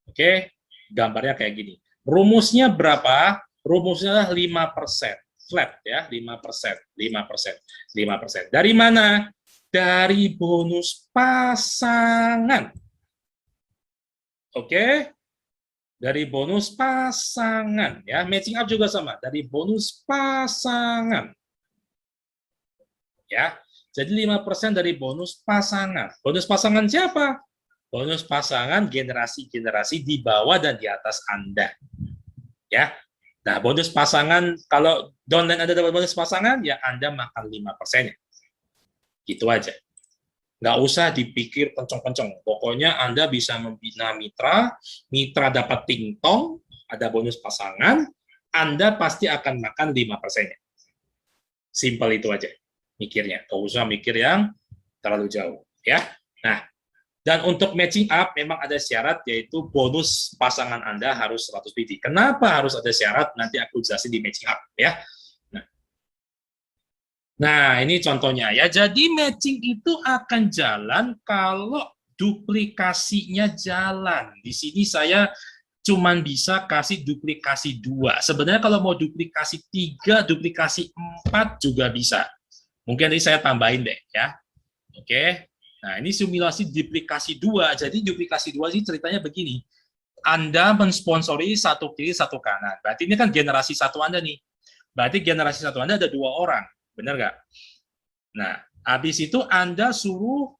Oke, gambarnya kayak gini. Rumusnya berapa? Rumusnya adalah 5%. Flat ya, 5%. 5%. 5%. Dari mana? Dari bonus pasangan. Oke? Dari bonus pasangan, ya. Matching up juga sama, dari bonus pasangan. Ya. Jadi 5% dari bonus pasangan. Bonus pasangan siapa? Bonus pasangan generasi-generasi di bawah dan di atas Anda. Ya. Nah, bonus pasangan, kalau downline Anda dapat bonus pasangan, ya Anda makan 5%. Gitu aja. Nggak usah dipikir kenceng-kenceng. Pokoknya Anda bisa membina mitra, mitra dapat tingtong, ada bonus pasangan, Anda pasti akan makan 5%. Simpel itu aja mikirnya. Nggak usah mikir yang terlalu jauh. Ya. Nah, dan untuk matching up memang ada syarat, yaitu bonus pasangan Anda harus 100 biji. Kenapa harus ada syarat? Nanti aku jelasin di matching up. Ya. Nah, ini contohnya ya. Jadi matching itu akan jalan kalau duplikasinya jalan. Di sini saya cuman bisa kasih duplikasi 2. Sebenarnya kalau mau duplikasi 3, duplikasi 4 juga bisa. Mungkin ini saya tambahin deh ya. Oke. Nah, ini simulasi duplikasi 2. Jadi duplikasi 2 sih ceritanya begini. Anda mensponsori satu kiri, satu kanan. Berarti ini kan generasi satu Anda nih. Berarti generasi satu Anda ada 2 orang. Benar nggak? Nah, habis itu Anda suruh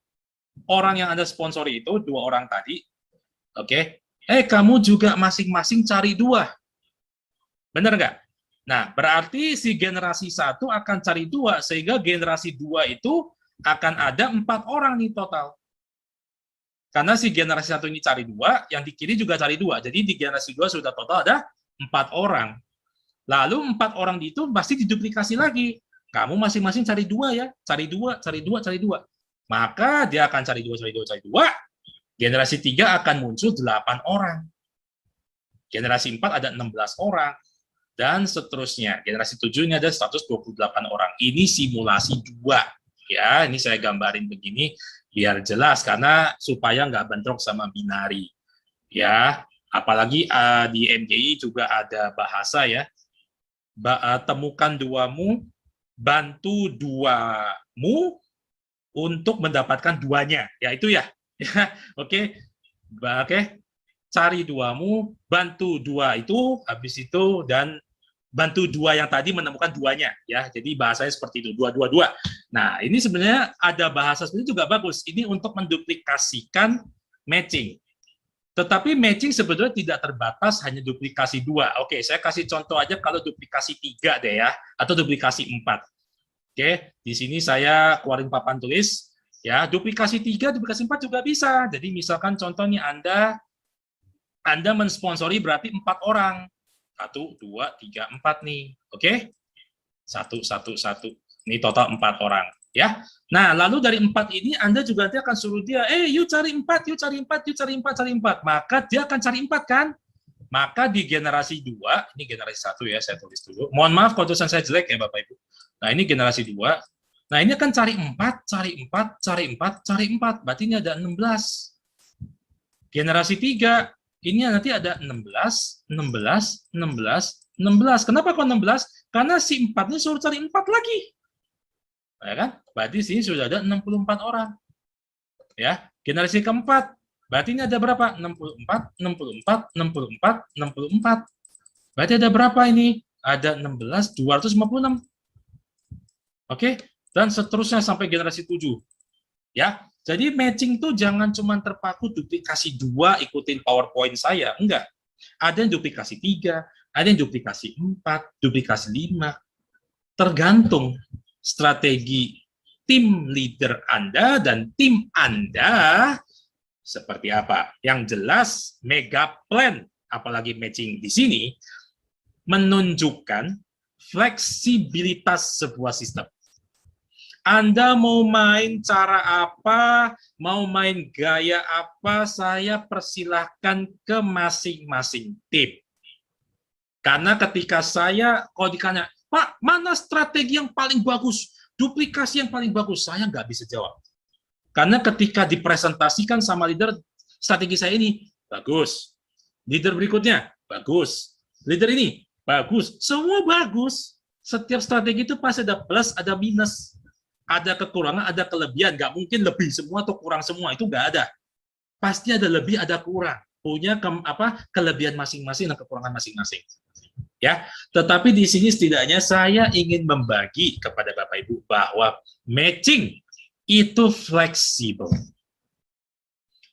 orang yang Anda sponsori itu, 2 orang tadi, oke, kamu juga masing-masing cari 2. Benar nggak? Nah, berarti si generasi 1 akan cari 2, sehingga generasi 2 itu akan ada 4 orang nih total. Karena si generasi 1 ini cari 2, yang di kiri juga cari 2. Jadi di generasi 2 sudah total ada 4 orang. Lalu 4 orang itu pasti diduplikasi lagi. Kamu masing-masing cari 2 ya, cari 2, cari 2, cari 2. Maka dia akan cari 2, cari 2, cari 2. Generasi 3 akan muncul 8 orang. Generasi 4 ada 16 orang. Dan seterusnya. Generasi 7 ini ada 128 orang. Ini simulasi 2. Ya, ini saya gambarin begini biar jelas, karena supaya nggak bentrok sama binari. Ya, apalagi di MJI juga ada bahasa ya. Temukan 2-mu, bantu 2-mu untuk mendapatkan 2-nya, ya itu ya. Oke. Cari 2-mu, bantu 2 itu, habis itu dan bantu 2 yang tadi menemukan 2-nya, ya. Jadi bahasanya seperti itu, 2-2-2. Nah, ini sebenarnya ada bahasa seperti itu juga bagus. Ini untuk menduplikasikan matching. Tetapi matching sebetulnya tidak terbatas hanya duplikasi 2. Oke, saya kasih contoh aja kalau duplikasi 3 deh ya, atau duplikasi 4. Oke, di sini saya keluarin papan tulis, ya, duplikasi 3, duplikasi 4 juga bisa. Jadi misalkan contohnya Anda mensponsori berarti 4 orang. 1, 2, 3, 4 nih. Oke? 1, 1, 1. Ini total 4 orang. Ya. Nah, lalu dari 4 ini Anda juga nanti akan suruh dia, yuk cari 4, yuk cari 4, yuk cari 4, cari 4. Maka dia akan cari 4 kan? Maka di generasi 2, ini generasi 1 ya, saya tulis dulu. Mohon maaf kalau tulisan saya jelek ya Bapak Ibu. Nah, ini generasi 2. Nah, ini akan cari 4, cari 4, cari 4, cari 4. Berarti ini ada 16. Generasi 3, ini nanti ada 16, 16, 16, 16. Kenapa kok 16? Karena si 4 ini suruh cari 4 lagi. Ya kan? Berarti sini sudah ada 64 orang. Ya, generasi keempat. Berarti ini ada berapa? 64, 64, 64, 64. Berarti ada berapa ini? Ada 16, 256. Oke, dan seterusnya sampai generasi 7. Ya, jadi matching itu jangan cuma terpaku duplikasi 2 ikutin PowerPoint saya, enggak. Ada yang duplikasi 3, ada yang duplikasi 4, duplikasi 5. Tergantung strategi tim leader Anda dan tim Anda seperti apa. Yang jelas mega plan, apalagi matching di sini, menunjukkan fleksibilitas sebuah sistem. Anda mau main cara apa, mau main gaya apa, saya persilahkan ke masing-masing tim. Karena ketika saya, kalau ditanya, Pak, mana strategi yang paling bagus, duplikasi yang paling bagus, saya nggak bisa jawab. Karena ketika dipresentasikan sama leader, strategi saya ini, bagus. Leader berikutnya, bagus. Leader ini, bagus. Semua bagus. Setiap strategi itu pasti ada plus, ada minus. Ada kekurangan, ada kelebihan. Nggak mungkin lebih semua atau kurang semua. Itu nggak ada. Pasti ada lebih, ada kurang. punya kelebihan masing-masing dan kekurangan masing-masing. Ya, tetapi di sini setidaknya saya ingin membagi kepada Bapak Ibu bahwa matching itu fleksibel.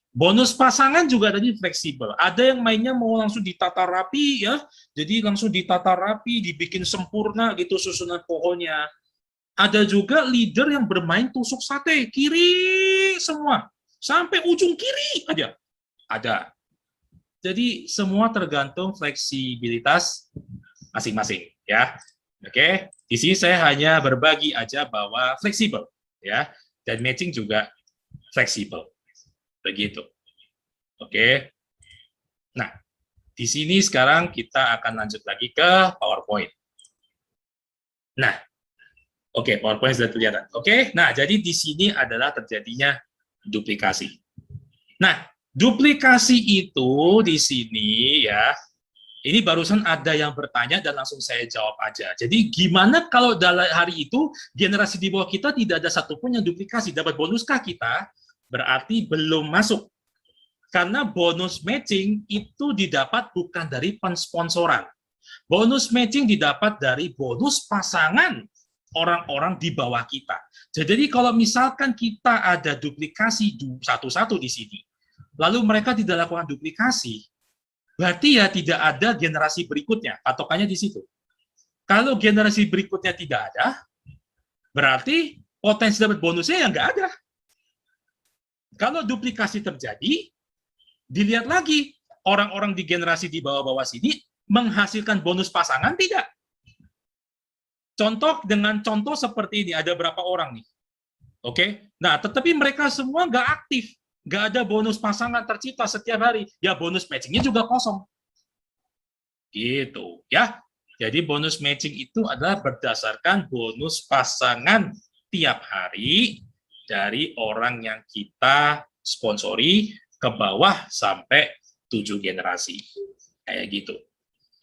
Bonus pasangan juga tadi fleksibel. Ada yang mainnya mau langsung ditata rapi ya, jadi langsung ditata rapi, dibikin sempurna gitu susunan pohonnya. Ada juga leader yang bermain tusuk sate, kiri semua, sampai ujung kiri aja. Ada. Jadi semua tergantung fleksibilitas masing-masing ya. Oke, di sini saya hanya berbagi aja bahwa fleksibel ya, dan matching juga fleksibel. Begitu. Oke. Nah, di sini sekarang kita akan lanjut lagi ke PowerPoint. Nah, oke, PowerPoint sudah kelihatan. Oke, nah jadi di sini adalah terjadinya duplikasi. Nah, duplikasi itu di sini ya, ini barusan ada yang bertanya dan langsung saya jawab aja. Jadi gimana kalau dalam hari itu generasi di bawah kita tidak ada satupun yang duplikasi, dapat bonuskah kita? Berarti belum masuk. Karena bonus matching itu didapat bukan dari pensponsoran. Bonus matching didapat dari bonus pasangan orang-orang di bawah kita. Jadi kalau misalkan kita ada duplikasi satu-satu di sini, lalu mereka tidak lakukan duplikasi, berarti ya tidak ada generasi berikutnya, patokannya di situ. Kalau generasi berikutnya tidak ada, berarti potensi dapat bonusnya yang nggak ada. Kalau duplikasi terjadi, dilihat lagi, orang-orang di generasi di bawah-bawah sini menghasilkan bonus pasangan tidak? Contoh dengan contoh seperti ini, ada berapa orang nih? Oke, nah tetapi mereka semua nggak aktif, nggak ada bonus pasangan tercipta setiap hari, ya bonus matchingnya juga kosong. Gitu ya. Jadi bonus matching itu adalah berdasarkan bonus pasangan tiap hari dari orang yang kita sponsori ke bawah sampai 7 generasi. Kayak gitu.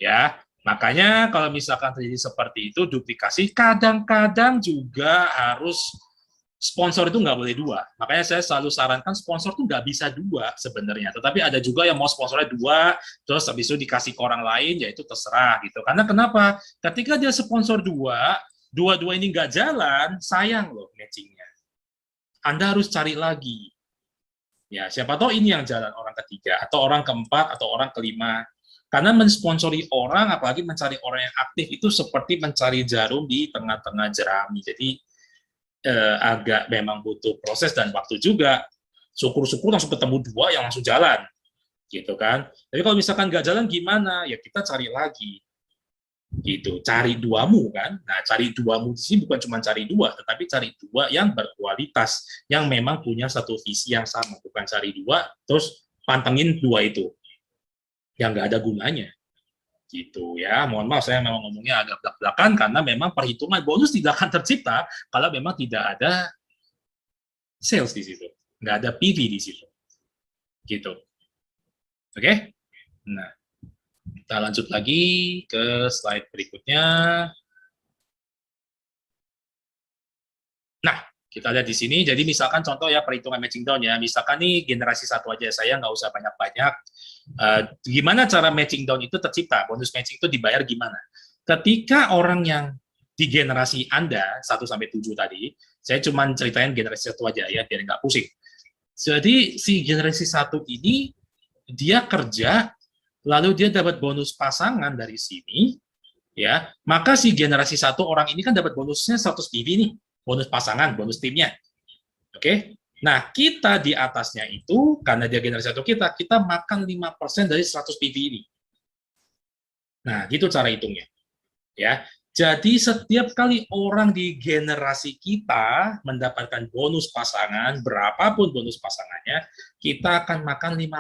Ya, makanya kalau misalkan terjadi seperti itu, duplikasi, kadang-kadang juga harus sponsor itu nggak boleh dua. Makanya saya selalu sarankan sponsor itu nggak bisa dua sebenarnya. Tetapi ada juga yang mau sponsornya dua, terus habis itu dikasih ke orang lain, ya itu terserah gitu. Karena kenapa? Ketika dia sponsor dua, dua-dua ini nggak jalan, sayang loh matchingnya. Anda harus cari lagi. Ya, siapa tahu ini yang jalan orang ketiga, atau orang keempat, atau orang kelima. Karena mensponsori orang, apalagi mencari orang yang aktif, itu seperti mencari jarum di tengah-tengah jerami. Jadi, agak memang butuh proses dan waktu juga. Syukur-syukur langsung ketemu dua yang langsung jalan. Gitu kan. Tapi kalau misalkan nggak jalan, gimana? Ya kita cari lagi. Gitu, cari duamu kan. Nah, cari duamu di sini bukan cuma cari dua, tetapi cari dua yang berkualitas, yang memang punya satu visi yang sama, bukan cari dua terus pantengin dua itu yang nggak ada gunanya. Gitu ya. Mohon maaf saya memang ngomongnya agak belak-belakan karena memang perhitungan bonus tidak akan tercipta kalau memang tidak ada sales di situ, nggak ada PV di situ. Gitu. Oke? Nah, kita lanjut lagi ke slide berikutnya. Nah, kita lihat di sini. Jadi misalkan contoh ya perhitungan matching down ya. Misalkan nih generasi satu aja, saya nggak usah banyak-banyak. Gimana cara matching down itu tercipta? Bonus matching itu dibayar gimana? Ketika orang yang di generasi Anda 1-7 tadi, saya cuma ceritain generasi satu aja ya, biar nggak pusing. Jadi si generasi satu ini dia kerja, lalu dia dapat bonus pasangan dari sini, ya, maka si generasi satu orang ini kan dapat bonusnya 100 PV nih, bonus pasangan, bonus timnya. Oke, nah kita di atasnya itu, karena dia generasi satu kita makan 5% dari 100 PV ini. Nah, gitu cara hitungnya. Ya, jadi setiap kali orang di generasi kita mendapatkan bonus pasangan, berapapun bonus pasangannya, kita akan makan 5%.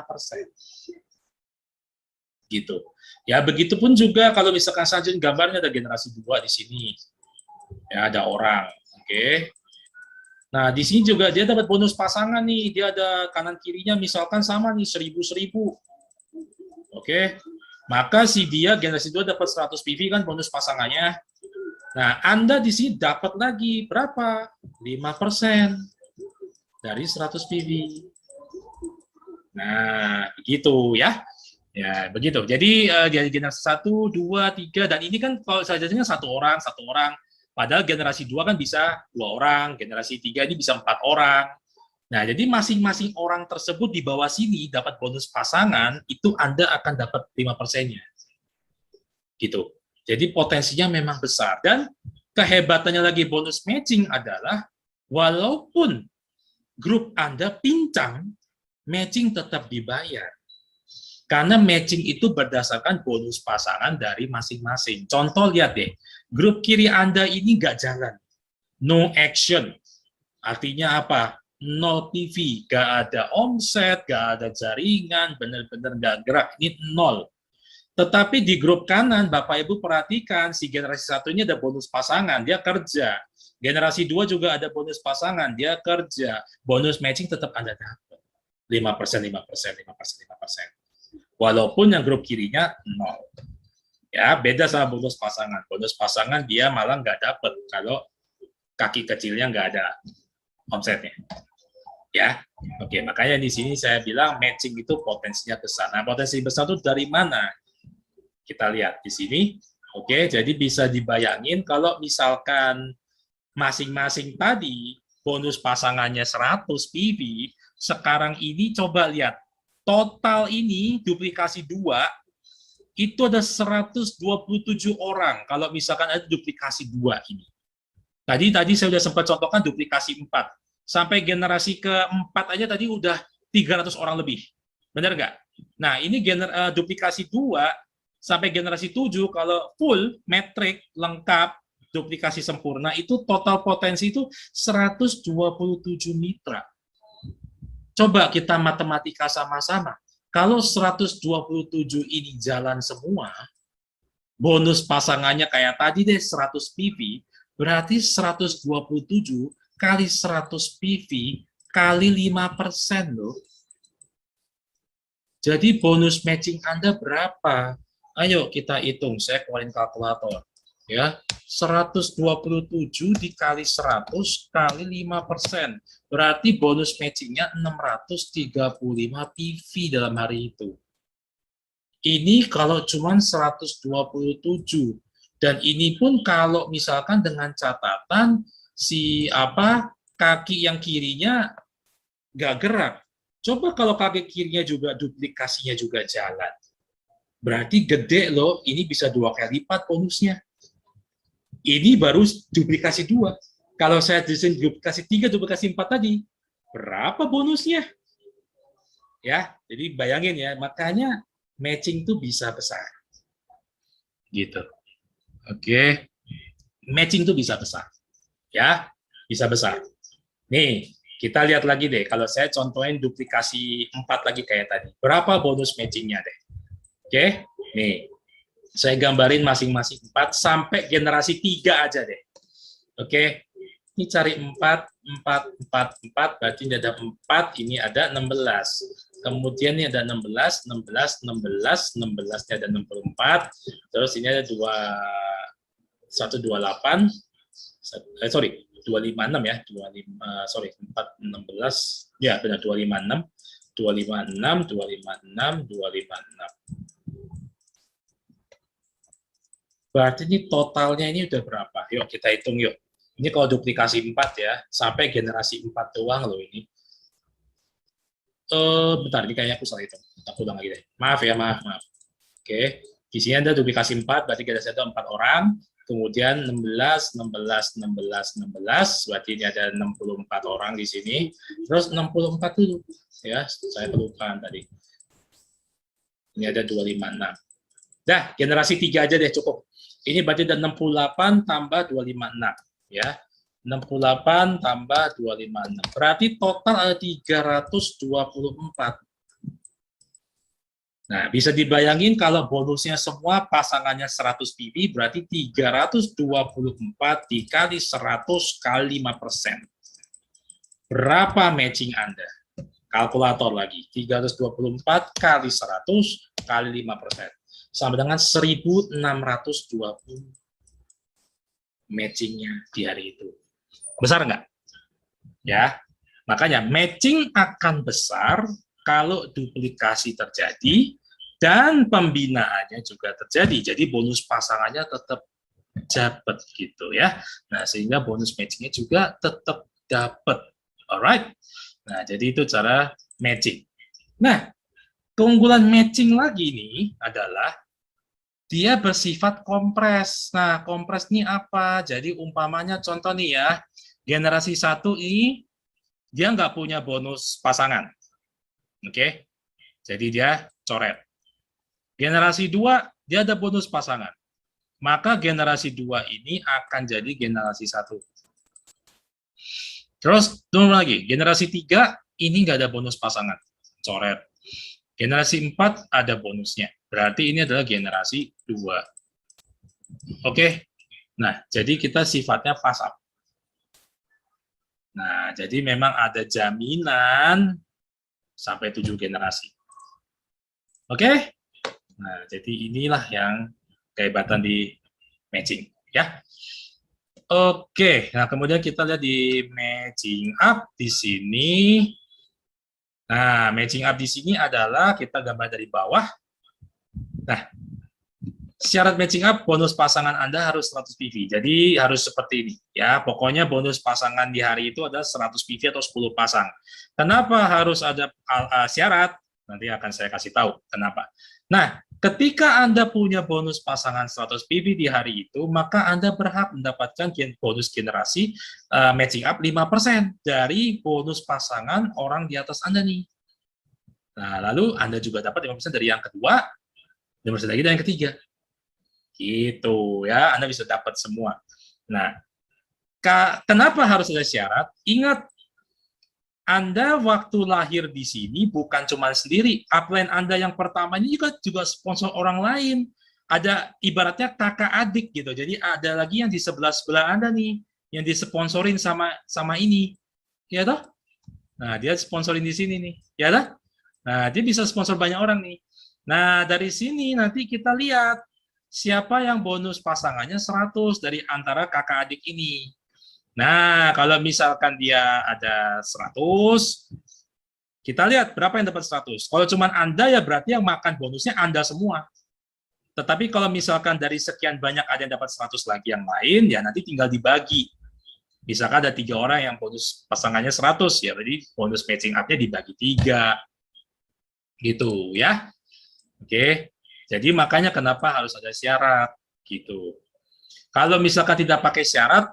Gitu. Ya, begitupun juga kalau misalkan saja gambarnya ada generasi 2 di sini. Ya, ada orang. Oke. Nah, di sini juga dia dapat bonus pasangan nih. Dia ada kanan kirinya misalkan sama nih 1000-1000. Oke. Maka si dia generasi 2 dapat 100 PV kan bonus pasangannya. Nah, Anda di sini dapat lagi berapa? 5% dari 100 PV. Nah, begitu ya. Ya, begitu. Jadi dari generasi 1, 2, 3, dan ini kan kalau sajanya satu orang. Padahal generasi 2 kan bisa 2 orang, generasi 3 ini bisa 4 orang. Nah, jadi masing-masing orang tersebut di bawah sini dapat bonus pasangan, itu Anda akan dapat 5%-nya. Gitu. Jadi potensinya memang besar. Dan kehebatannya lagi bonus matching adalah, walaupun grup Anda pincang, matching tetap dibayar. Karena matching itu berdasarkan bonus pasangan dari masing-masing. Contoh lihat deh, grup kiri Anda ini nggak jalan. No action. Artinya apa? Nol PV, nggak ada omset, nggak ada jaringan, benar-benar nggak gerak. Ini nol. Tetapi di grup kanan, Bapak Ibu perhatikan, si generasi 1 ini ada bonus pasangan, dia kerja. Generasi 2 juga ada bonus pasangan, dia kerja. Bonus matching tetap Anda dapat. 5%, 5%, 5%, 5%. Walaupun yang grup kirinya 0. Ya, beda sama bonus pasangan. Bonus pasangan dia malah nggak dapat kalau kaki kecilnya nggak ada omsetnya. Ya, oke. Makanya di sini saya bilang matching itu potensinya besar. Nah, potensi besar itu dari mana? Kita lihat di sini. Oke, jadi bisa dibayangin kalau misalkan masing-masing tadi bonus pasangannya 100 PV, sekarang ini coba lihat total ini duplikasi 2 itu ada 127 orang kalau misalkan ada duplikasi 2 ini. Tadi saya sudah sempat contohkan duplikasi 4. Sampai generasi keempat aja tadi udah 300 orang lebih. Benar nggak? Nah, ini duplikasi 2 sampai generasi 7 kalau full metrik lengkap duplikasi sempurna itu total potensi itu 127 mitra. Coba kita matematika sama-sama. Kalau 127 ini jalan semua, bonus pasangannya kayak tadi deh 100 PV, berarti 127 kali 100 PV kali 5% loh. Jadi bonus matching Anda berapa? Ayo kita hitung, saya keluarin kalkulator. Ya, 127 dikali 100 kali 5%. Berarti bonus matchingnya 635 PV dalam hari itu. Ini kalau cuma 127. Dan ini pun kalau misalkan dengan catatan si kaki yang kirinya nggak gerak. Coba kalau kaki kirinya juga duplikasinya juga jalan. Berarti gede loh, ini bisa 2 kali lipat bonusnya. Ini baru duplikasi 2. Kalau saya desain duplikasi 3, duplikasi 4 tadi, berapa bonusnya? Ya, jadi bayangin ya, makanya matching itu bisa besar. Gitu. Oke. Matching itu bisa besar. Ya, bisa besar. Nih, kita lihat lagi deh, kalau saya contohin duplikasi 4 lagi kayak tadi. Berapa bonus matchingnya deh? Oke, nih. Saya gambarin masing-masing 4 sampai generasi 3 aja deh. Oke, ini cari 4, 4, 4, 4, berarti ini ada 4, ini ada 16. Kemudian ini ada 16, 16, 16, 16, ini ada 64, terus ini ada 128, 256 ya, 4, 16, ya benar 256, 256, 256, 256. Berarti ini totalnya ini udah berapa? Yuk kita hitung yuk. Ini kalau duplikasi 4 ya, sampai generasi 4 doang loh ini. Bentar, ini kayaknya aku salah hitung. Aku ulang lagi deh. Maaf ya, maaf. Oke, di sini ada duplikasi 4, berarti generasi ada 4 orang. Kemudian 16, 16, 16, 16, berarti ini ada 64 orang di sini. Terus 64 dulu, ya, saya kelupaan tadi. Ini ada 256. Dah, generasi 3 aja deh cukup. Ini berarti ada 68 tambah 256. Ya, 68 tambah 256. Berarti total ada 324. Nah, bisa dibayangin kalau bonusnya semua pasangannya 100 PV, berarti 324 dikali 100 kali 5%. Berapa matching Anda? Kalkulator lagi. 324 kali 100 kali 5%. Sama dengan 1.620 matchingnya di hari itu. Besar nggak? Ya, makanya matching akan besar kalau duplikasi terjadi dan pembinaannya juga terjadi. Jadi bonus pasangannya tetap dapat gitu ya. Nah, sehingga bonus matchingnya juga tetap dapat. Alright. Nah, jadi itu cara matching. Nah, keunggulan matching lagi nih adalah dia bersifat kompres. Nah, kompres ini apa? Jadi umpamanya contoh nih ya, generasi 1 ini dia nggak punya bonus pasangan. Oke? Jadi dia coret. Generasi 2 dia ada bonus pasangan. Maka generasi 2 ini akan jadi generasi 1. Terus, turun lagi, generasi 3 ini nggak ada bonus pasangan. Coret. Generasi 4 ada bonusnya. Berarti ini adalah generasi 2. Oke? Nah, jadi kita sifatnya fast up. Nah, jadi memang ada jaminan sampai 7 generasi. Oke? Nah, jadi inilah yang kehebatan di matching, ya. Oke, nah kemudian kita lihat di matching up di sini. Nah, matching up di sini adalah kita gambar dari bawah. Nah, syarat matching up bonus pasangan Anda harus 100 PV. Jadi harus seperti ini ya. Pokoknya bonus pasangan di hari itu adalah 100 PV atau 10 pasang. Kenapa harus ada syarat? Nanti akan saya kasih tahu kenapa. Nah, ketika Anda punya bonus pasangan 100 PV di hari itu, maka Anda berhak mendapatkan bonus generasi matching up 5% dari bonus pasangan orang di atas Anda nih. Nah, lalu Anda juga dapat 5% dari yang kedua, 5% lagi dari yang ketiga. Gitu ya, Anda bisa dapat semua. Nah, kenapa harus ada syarat? Ingat, Anda waktu lahir di sini bukan cuma sendiri. Upline Anda yang pertama ini juga sponsor orang lain. Ada ibaratnya kakak adik gitu. Jadi ada lagi yang di sebelah Anda nih, yang disponsorin sama ini. Ya toh? Nah, dia sponsorin di sini nih. Ya toh? Nah, dia bisa sponsor banyak orang nih. Nah, dari sini nanti kita lihat siapa yang bonus pasangannya 100 dari antara kakak adik ini. Nah, kalau misalkan dia ada 100, kita lihat berapa yang dapat 100. Kalau cuma Anda ya berarti yang makan bonusnya Anda semua. Tetapi kalau misalkan dari sekian banyak ada yang dapat 100 lagi yang lain, ya nanti tinggal dibagi. Misalkan ada 3 orang yang bonus pasangannya 100, ya berarti bonus matching up-nya dibagi 3. Gitu ya. Oke. Jadi makanya kenapa harus ada syarat gitu. Kalau misalkan tidak pakai syarat,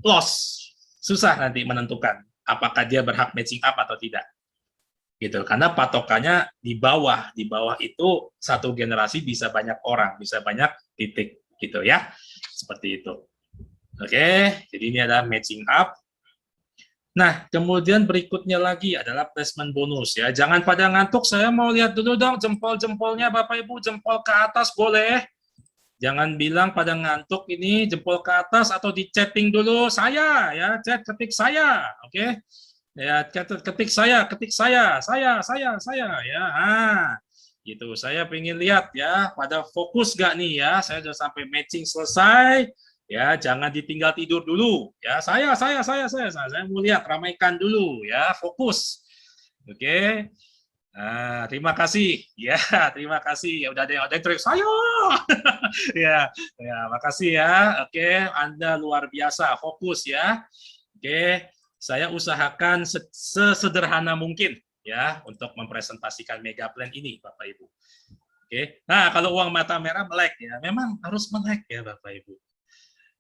loss. Susah nanti menentukan apakah dia berhak matching up atau tidak. Gitu. Karena patokannya di bawah. Di bawah itu satu generasi bisa banyak orang, bisa banyak titik gitu ya. Seperti itu. Oke, jadi ini adalah matching up. Nah, kemudian berikutnya lagi adalah placement bonus ya. Jangan pada ngantuk, saya mau lihat dulu dong jempol-jempolnya Bapak Ibu, jempol ke atas boleh. Jangan bilang pada ngantuk ini jempol ke atas atau di chatting dulu saya ya, chat ketik saya, oke? Ya, ketik saya ya. Gitu. Saya pengen lihat ya, pada fokus gak nih ya? Saya sudah sampai matching selesai. Ya, jangan ditinggal tidur dulu. Ya, saya mau lihat, ramaikan dulu ya, fokus. Oke. Nah, terima kasih. Ya, terima kasih. Ya udah ada yang teriak saya. Ya, ya, makasih ya. Oke, Anda luar biasa, fokus ya. Oke, saya usahakan sesederhana mungkin ya untuk mempresentasikan mega plan ini, Bapak Ibu. Oke. Nah, kalau uang mata merah melek ya, memang harus melek ya, Bapak Ibu.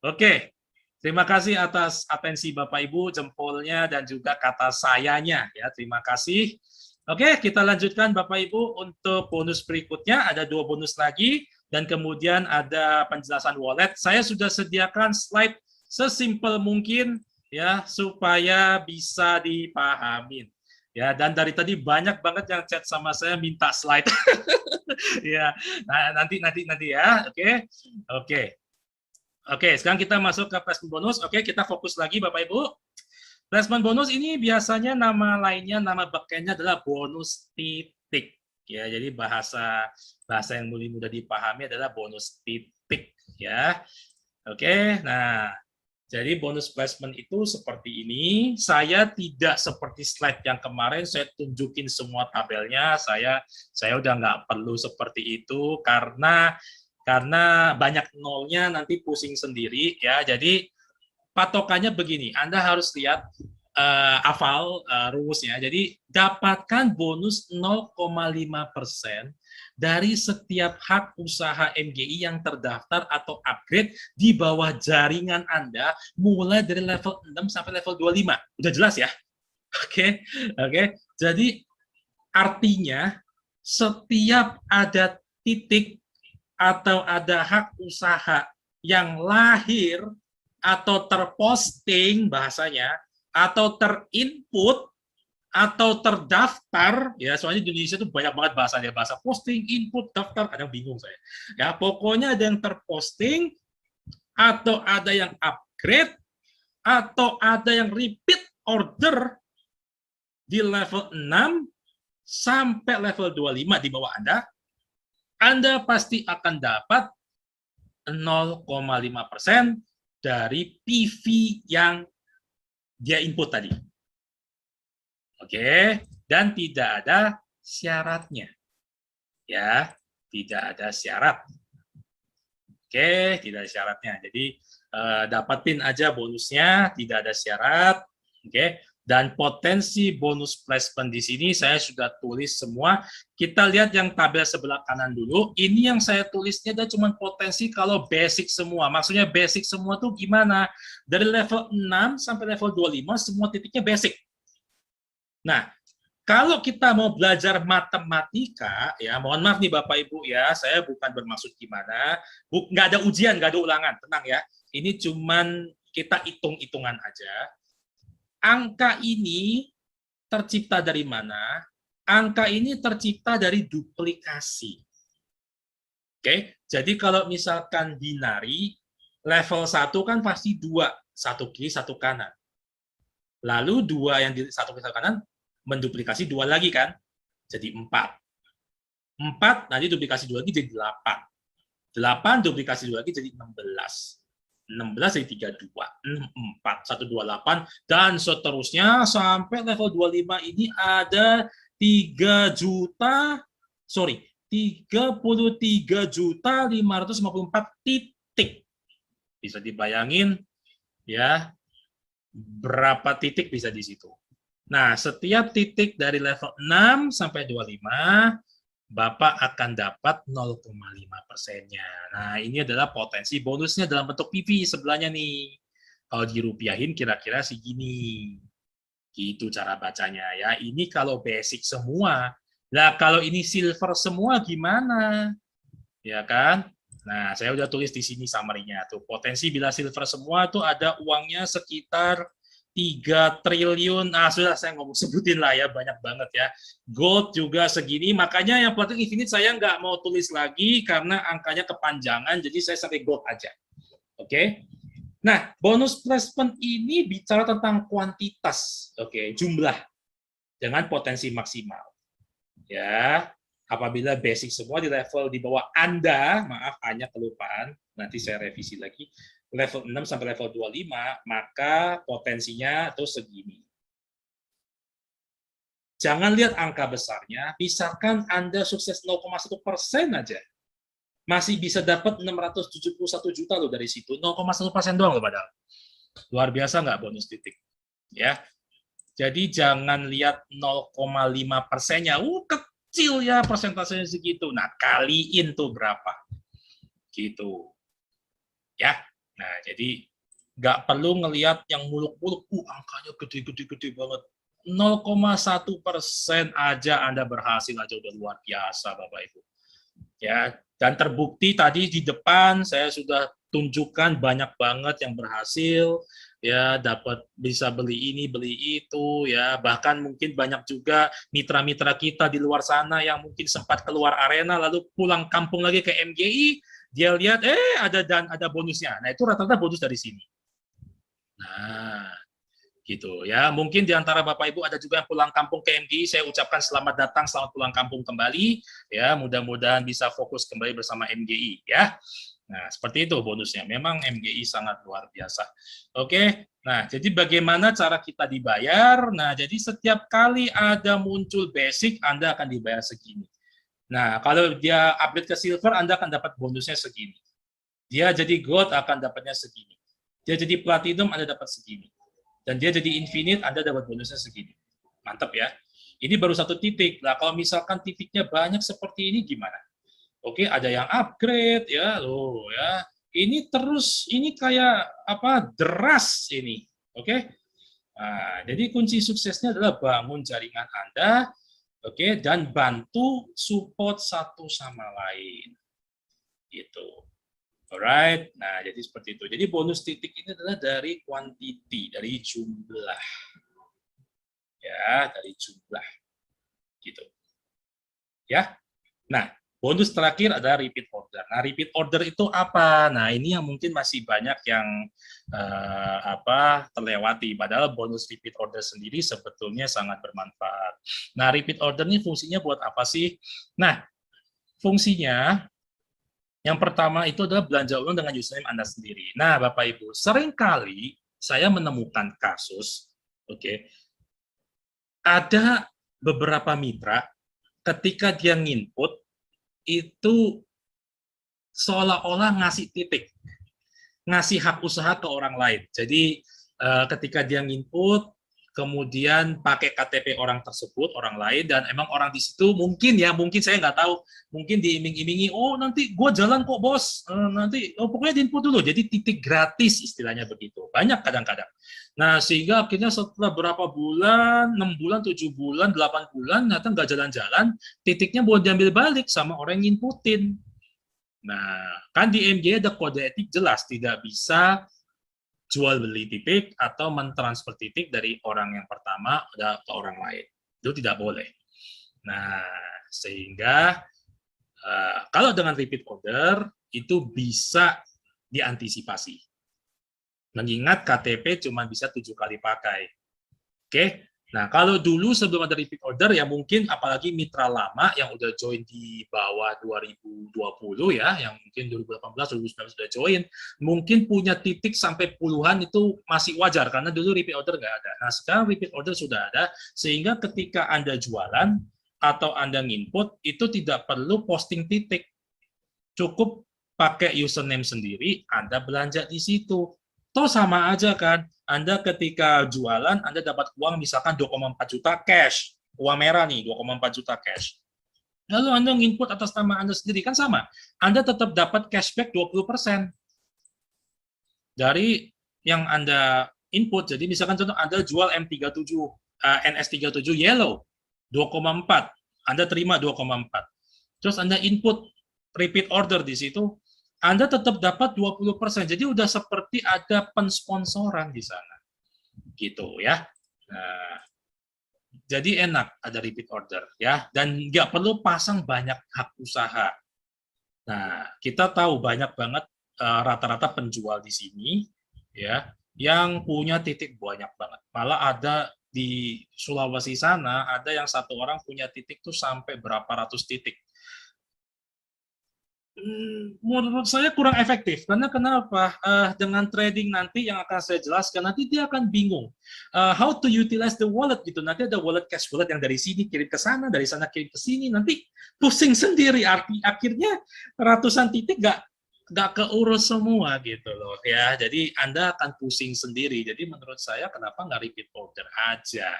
Oke. Terima kasih atas atensi Bapak Ibu, jempolnya dan juga kata sayanya ya. Terima kasih. Oke, kita lanjutkan Bapak Ibu untuk bonus berikutnya. Ada 2 bonus lagi dan kemudian ada penjelasan wallet. Saya sudah sediakan slide sesimpel mungkin ya supaya bisa dipahamin. Ya, dan dari tadi banyak banget yang chat sama saya minta slide. Ya, nah, nanti ya. Oke. Oke. Oke, sekarang kita masuk ke placement bonus. Oke, kita fokus lagi Bapak Ibu. Placement bonus ini biasanya nama lainnya, nama backend-nya adalah bonus titik. Ya, jadi bahasa yang mudah dipahami adalah bonus titik. Ya, oke. Nah, Jadi bonus placement itu seperti ini. Saya tidak seperti slide yang kemarin, saya tunjukin semua tabelnya. Saya udah nggak perlu seperti itu karena banyak nolnya nanti pusing sendiri ya. Jadi patokannya begini, Anda harus lihat hafal rumusnya. Jadi dapatkan bonus 0,5% dari setiap hak usaha MGI yang terdaftar atau upgrade di bawah jaringan Anda mulai dari level 6 sampai level 25. Udah jelas ya? Oke. Oke. Jadi artinya setiap ada titik atau ada hak usaha yang lahir atau terposting bahasanya atau terinput atau terdaftar ya, soalnya di Indonesia itu banyak banget bahasanya, bahasa posting, input, daftar, kadang bingung saya ya. Pokoknya ada yang terposting atau ada yang upgrade atau ada yang repeat order di level 6 sampai level 25 di bawah Anda pasti akan dapat 0,5% dari PV yang dia input tadi. Oke, dan tidak ada syaratnya. Ya, tidak ada syarat. Oke, tidak ada syaratnya. Jadi dapatin aja bonusnya, tidak ada syarat. Oke, dan potensi bonus placement di sini saya sudah tulis semua. Kita lihat yang tabel sebelah kanan dulu. Ini yang saya tulisnya ada cuma potensi kalau basic semua. Maksudnya basic semua tuh gimana? Dari level 6 sampai level 25 semua titiknya basic. Nah, kalau kita mau belajar matematika, ya mohon maaf nih Bapak Ibu ya, saya bukan bermaksud gimana, nggak ada ujian, nggak ada ulangan, tenang ya. Ini cuman kita hitung-hitungan aja. Angka ini tercipta dari mana? Angka ini tercipta dari duplikasi. Oke, jadi kalau misalkan binari, level 1 kan pasti 2, satu kiri, satu kanan. Lalu 2 yang di satu kiri, satu kanan, menduplikasi 2 lagi kan, jadi 4. 4 nanti duplikasi 2 lagi jadi 8. 8 duplikasi 2 lagi jadi 16. 16 jadi 32, 4, 128, dan seterusnya sampai level 25 ini ada 33.554 titik. Bisa dibayangin ya berapa titik bisa di situ. Nah, setiap titik dari level 6 sampai 25, Bapak akan dapat 0,5%-nya. Nah, ini adalah potensi bonusnya dalam bentuk PV sebelahnya nih. Kalau dirupiahin kira-kira segini. Gitu cara bacanya ya. Ini kalau basic semua. Nah, kalau ini silver semua gimana? Ya kan? Nah, saya udah tulis di sini summary-nya tuh. Potensi bila silver semua tuh ada uangnya sekitar 3 triliun, sudah saya ngomong sebutin lah ya, banyak banget ya. Gold juga segini, makanya yang Platinum Infinite saya nggak mau tulis lagi karena angkanya kepanjangan, jadi saya sampai gold aja. Oke. Nah, bonus placement ini bicara tentang kuantitas, oke, jumlah dengan potensi maksimal. Ya, apabila basic semua di level di bawah Anda, maaf hanya kelupaan, nanti saya revisi lagi, level 6 sampai level 25, maka potensinya tuh segini. Jangan lihat angka besarnya, misalkan Anda sukses 0,1% aja, masih bisa dapat 671 juta loh dari situ, 0,1% doang loh padahal. Luar biasa nggak bonus titik? Ya. Jadi jangan lihat 0,5%-nya, kecil ya persentasenya segitu. Nah, kaliin tuh berapa. Gitu. Ya. Nah, jadi nggak perlu ngelihat yang muluk-muluk, angkanya gede-gede banget. 0,1% aja Anda berhasil aja udah luar biasa, Bapak Ibu. Ya, dan terbukti tadi di depan saya sudah tunjukkan banyak banget yang berhasil, ya dapat bisa beli ini, beli itu, ya bahkan mungkin banyak juga mitra-mitra kita di luar sana yang mungkin sempat keluar arena lalu pulang kampung lagi ke MGI. Dia lihat, ada bonusnya. Nah, itu rata-rata bonus dari sini. Nah, gitu ya. Mungkin di antara Bapak Ibu ada juga yang pulang kampung ke MGI, saya ucapkan selamat datang, selamat pulang kampung kembali ya. Mudah-mudahan bisa fokus kembali bersama MGI ya. Nah, seperti itu bonusnya. Memang MGI sangat luar biasa. Oke. Nah, jadi bagaimana cara kita dibayar? Nah, jadi setiap kali ada muncul basic, Anda akan dibayar segini. Nah, kalau dia upgrade ke silver, Anda akan dapat bonusnya segini. Dia jadi gold akan dapatnya segini. Dia jadi platinum, Anda dapat segini. Dan dia jadi infinite, Anda dapat bonusnya segini. Mantap ya. Ini baru satu titik. Nah, kalau misalkan titiknya banyak seperti ini gimana? Oke, ada yang upgrade ya, loh ya. Ini terus, ini kayak apa? Deras ini. Oke. Nah, jadi kunci suksesnya adalah bangun jaringan Anda, oke, dan bantu support satu sama lain. Gitu. Alright, nah jadi seperti itu. Jadi bonus titik ini adalah dari quantity, dari jumlah, ya, dari jumlah, gitu. Ya, nah bonus terakhir ada repeat order. Nah repeat order itu apa? Nah ini yang mungkin masih banyak yang terlewati. Padahal bonus repeat order sendiri sebetulnya sangat bermanfaat. Nah repeat order ini fungsinya buat apa sih? Nah fungsinya yang pertama itu adalah belanja ulang dengan username Anda sendiri. Nah, Bapak Ibu, seringkali saya menemukan kasus, oke, ada beberapa mitra ketika dia nginput itu seolah-olah ngasih titik, ngasih hak usaha ke orang lain. Jadi ketika dia nginput, kemudian pakai KTP orang tersebut, orang lain, dan emang orang di situ mungkin ya, mungkin saya nggak tahu, mungkin diiming-imingi, oh nanti gue jalan kok bos, nanti pokoknya diinput dulu, jadi titik gratis istilahnya begitu, banyak kadang-kadang. Nah sehingga akhirnya setelah berapa bulan, 6 bulan, 7 bulan, 8 bulan, ternyata nggak jalan-jalan, titiknya mau diambil balik sama orang yang nginputin. Nah kan di MJ ada kode etik jelas, tidak bisa jual beli titik atau mentransfer titik dari orang yang pertama ke orang lain. Itu tidak boleh. Nah, sehingga kalau dengan repeat order itu bisa diantisipasi. Mengingat KTP cuma bisa 7 kali pakai. Oke. Nah, kalau dulu sebelum ada repeat order ya mungkin apalagi mitra lama yang udah join di bawah 2020 ya, yang mungkin 2018, 2019 sudah join, mungkin punya titik sampai puluhan itu masih wajar karena dulu repeat order nggak ada. Nah, sekarang repeat order sudah ada sehingga ketika Anda jualan atau Anda nginput itu tidak perlu posting titik. Cukup pakai username sendiri, Anda belanja di situ. Toh sama aja kan, Anda ketika jualan, Anda dapat uang misalkan 2,4 juta cash, uang merah nih, 2,4 juta cash. Lalu Anda nginput atas nama Anda sendiri, kan sama. Anda tetap dapat cashback 20% dari yang Anda input. Jadi misalkan contoh Anda jual M37, NS37 Yellow, 2,4, Anda terima 2,4. Terus Anda input repeat order di situ, Anda tetap dapat 20%. Jadi udah seperti ada pensponsoran di sana. Gitu ya. Nah, jadi enak ada repeat order ya, dan nggak perlu pasang banyak hak usaha. Nah, kita tahu banyak banget rata-rata penjual di sini ya yang punya titik banyak banget. Malah ada di Sulawesi sana ada yang satu orang punya titik tuh sampai berapa ratus titik. Menurut saya kurang efektif karena kenapa? Dengan trading nanti yang akan saya jelaskan nanti dia akan bingung how to utilize the wallet gitu. Nanti ada wallet cash wallet yang dari sini kirim ke sana, dari sana kirim ke sini, nanti pusing sendiri. Akhirnya ratusan titik nggak keurus semua gitu loh ya. Jadi Anda akan pusing sendiri. Jadi menurut saya kenapa nggak repeat order aja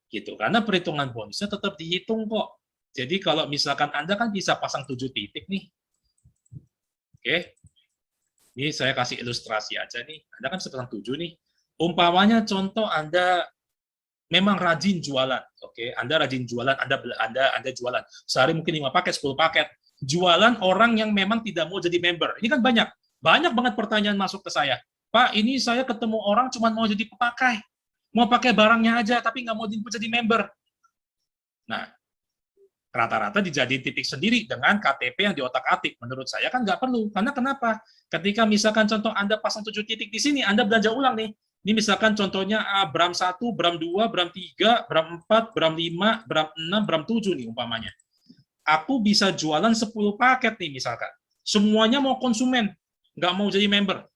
gitu? Karena perhitungan bonusnya tetap dihitung kok. Jadi kalau misalkan Anda kan bisa pasang 7 titik nih. Oke, ini saya kasih ilustrasi aja nih. Anda kan sepasang 7 nih. Umpamanya contoh Anda memang rajin jualan. Oke, Anda rajin jualan, Anda jualan. Sehari mungkin 5 paket, 10 paket. Jualan orang yang memang tidak mau jadi member. Ini kan banyak. Banyak banget pertanyaan masuk ke saya. Pak, ini saya ketemu orang cuma mau jadi pemakai. Mau pakai barangnya aja, tapi nggak mau jadi member. Nah, rata-rata dijadiin titik sendiri dengan KTP yang diotak-atik. Menurut saya kan nggak perlu. Karena kenapa? Ketika misalkan contoh Anda pasang 7 titik di sini, Anda belanja ulang nih. Ini misalkan contohnya Bram 1, Bram 2, Bram 3, Bram 4, Bram 5, Bram 6, Bram 7 nih umpamanya. Aku bisa jualan 10 paket nih misalkan. Semuanya mau konsumen, nggak mau jadi member.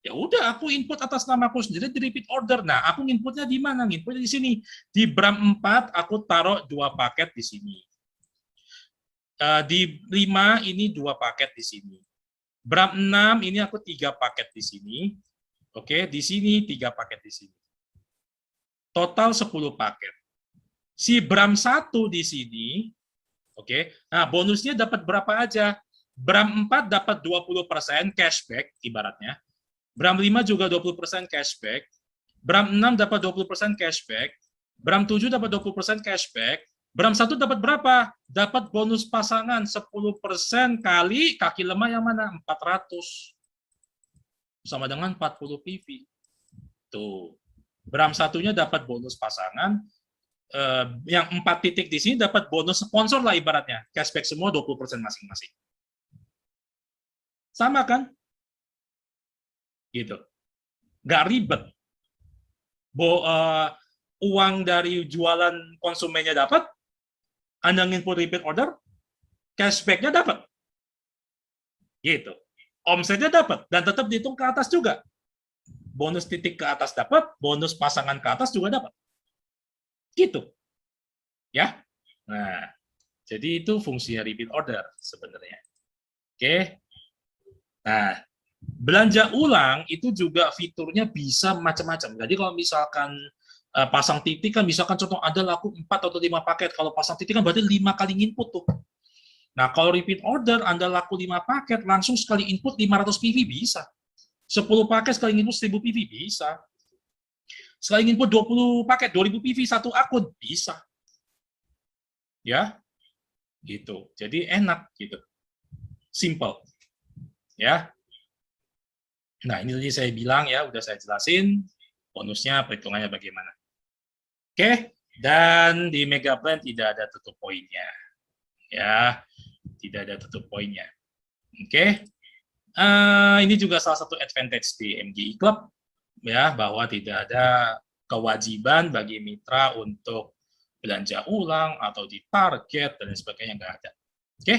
Ya udah, aku input atas nama aku sendiri di repeat order. Nah, aku inputnya di mana? Inputnya di sini. Di Bram 4, aku taruh 2 paket di sini. Di 5, ini 2 paket di sini. Bram 6, ini aku 3 paket di sini. Oke, di sini 3 paket di sini. Total 10 paket. Si Bram 1 di sini, oke. Nah, bonusnya dapat berapa aja? Bram 4 dapat 20% cashback ibaratnya. Bram 5 juga 20% cashback. Bram 6 dapat 20% cashback. Bram 7 dapat 20% cashback. Bram 1 dapat berapa? Dapat bonus pasangan 10% kali kaki lemah yang mana? 400. Sama dengan 40 PV. Tuh. Bram satunya dapat bonus pasangan, yang 4 titik di sini dapat bonus sponsor lah ibaratnya. Cashback semua 20% masing-masing. Sama kan? Gitu. Nggak ribet. Uang dari jualan konsumennya dapat, Anda nginput repeat order, cashback-nya dapat. Gitu. Omsetnya dapat, dan tetap dihitung ke atas juga. Bonus titik ke atas dapat, bonus pasangan ke atas juga dapat. Gitu. Ya. Nah, jadi itu fungsinya repeat order sebenarnya. Oke. Nah, belanja ulang itu juga fiturnya bisa macam-macam. Jadi kalau misalkan pasang titik kan misalkan contoh ada laku 4 atau 5 paket. Kalau pasang titik kan berarti 5 kali input tuh. Nah, kalau repeat order Anda laku 5 paket, langsung sekali input 500 PV bisa. 10 paket sekali input 1000 PV bisa. Sekali input 20 paket 2000 PV satu akun bisa. Ya. Gitu. Jadi enak gitu. Simple. Ya. Nah, ini tadi saya bilang ya, udah saya jelasin bonusnya, perhitungannya bagaimana. Oke, dan di Megaplan tidak ada tutup poinnya. Ya, tidak ada tutup poinnya. Oke. Ini juga salah satu advantage di MGI Club ya, bahwa tidak ada kewajiban bagi mitra untuk belanja ulang atau di target dan sebagainya, nggak ada. Oke.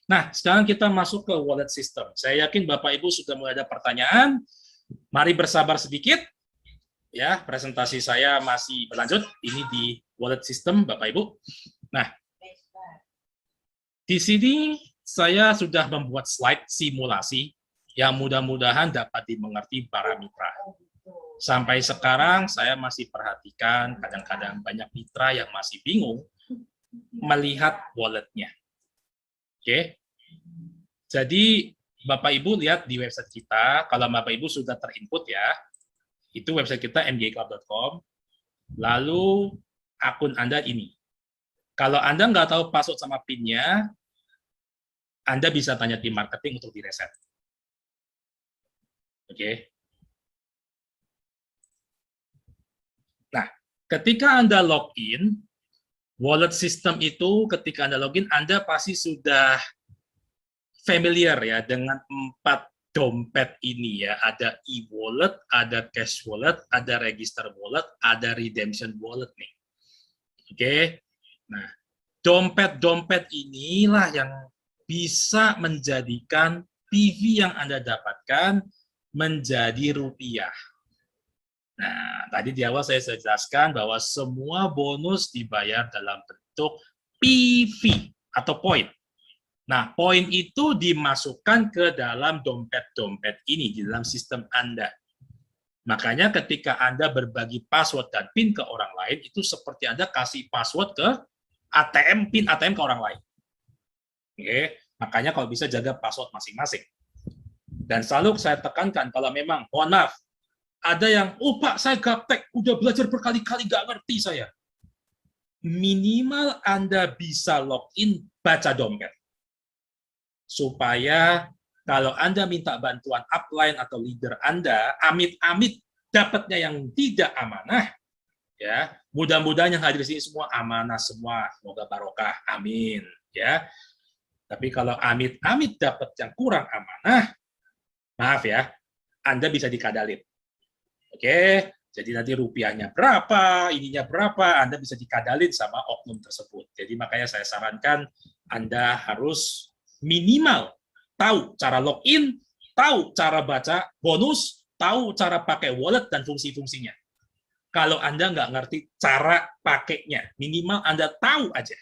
Nah, sekarang kita masuk ke wallet system. Saya yakin Bapak Ibu sudah mulai ada pertanyaan. Mari bersabar sedikit. Ya, presentasi saya masih berlanjut. Ini di wallet system, Bapak Ibu. Nah, di sini saya sudah membuat slide simulasi yang mudah-mudahan dapat dimengerti para mitra. Sampai sekarang saya masih perhatikan kadang-kadang banyak mitra yang masih bingung melihat walletnya. Oke. Jadi Bapak Ibu lihat di website kita, kalau Bapak Ibu sudah terinput ya, itu website kita mgclub.com, lalu akun Anda ini. Kalau Anda nggak tahu password sama PIN-nya, Anda bisa tanya tim marketing untuk direset. Oke. Nah, ketika Anda login, wallet system itu ketika Anda login, Anda pasti sudah familiar ya dengan 4 dompet ini ya. Ada e-wallet, ada cash wallet, ada register wallet, ada redemption wallet nih. Oke. Nah, dompet-dompet inilah yang bisa menjadikan PV yang Anda dapatkan menjadi rupiah. Nah, tadi di awal saya sudah jelaskan bahwa semua bonus dibayar dalam bentuk PV atau poin. Nah, poin itu dimasukkan ke dalam dompet-dompet ini, di dalam sistem Anda. Makanya ketika Anda berbagi password dan PIN ke orang lain, itu seperti Anda kasih password ke ATM, PIN ATM ke orang lain. Oke, makanya kalau bisa jaga password masing-masing. Dan selalu saya tekankan, kalau memang, mohon maaf, ada yang, oh Pak, saya gaptek, udah belajar berkali-kali, nggak ngerti saya. Minimal Anda bisa login, baca dompet. Supaya kalau Anda minta bantuan upline atau leader Anda, amit-amit dapatnya yang tidak amanah, ya mudah-mudahan yang hadir di sini semua amanah semua, semoga barokah, amin. Ya, tapi kalau amit-amit dapat yang kurang amanah, maaf ya, Anda bisa dikadalin. Oke, jadi nanti rupiahnya berapa, ininya berapa, Anda bisa dikadalin sama oknum tersebut. Jadi makanya saya sarankan Anda harus minimal tahu cara login, tahu cara baca bonus, tahu cara pakai wallet dan fungsi-fungsinya. Kalau Anda nggak ngerti cara pakainya, minimal Anda tahu aja.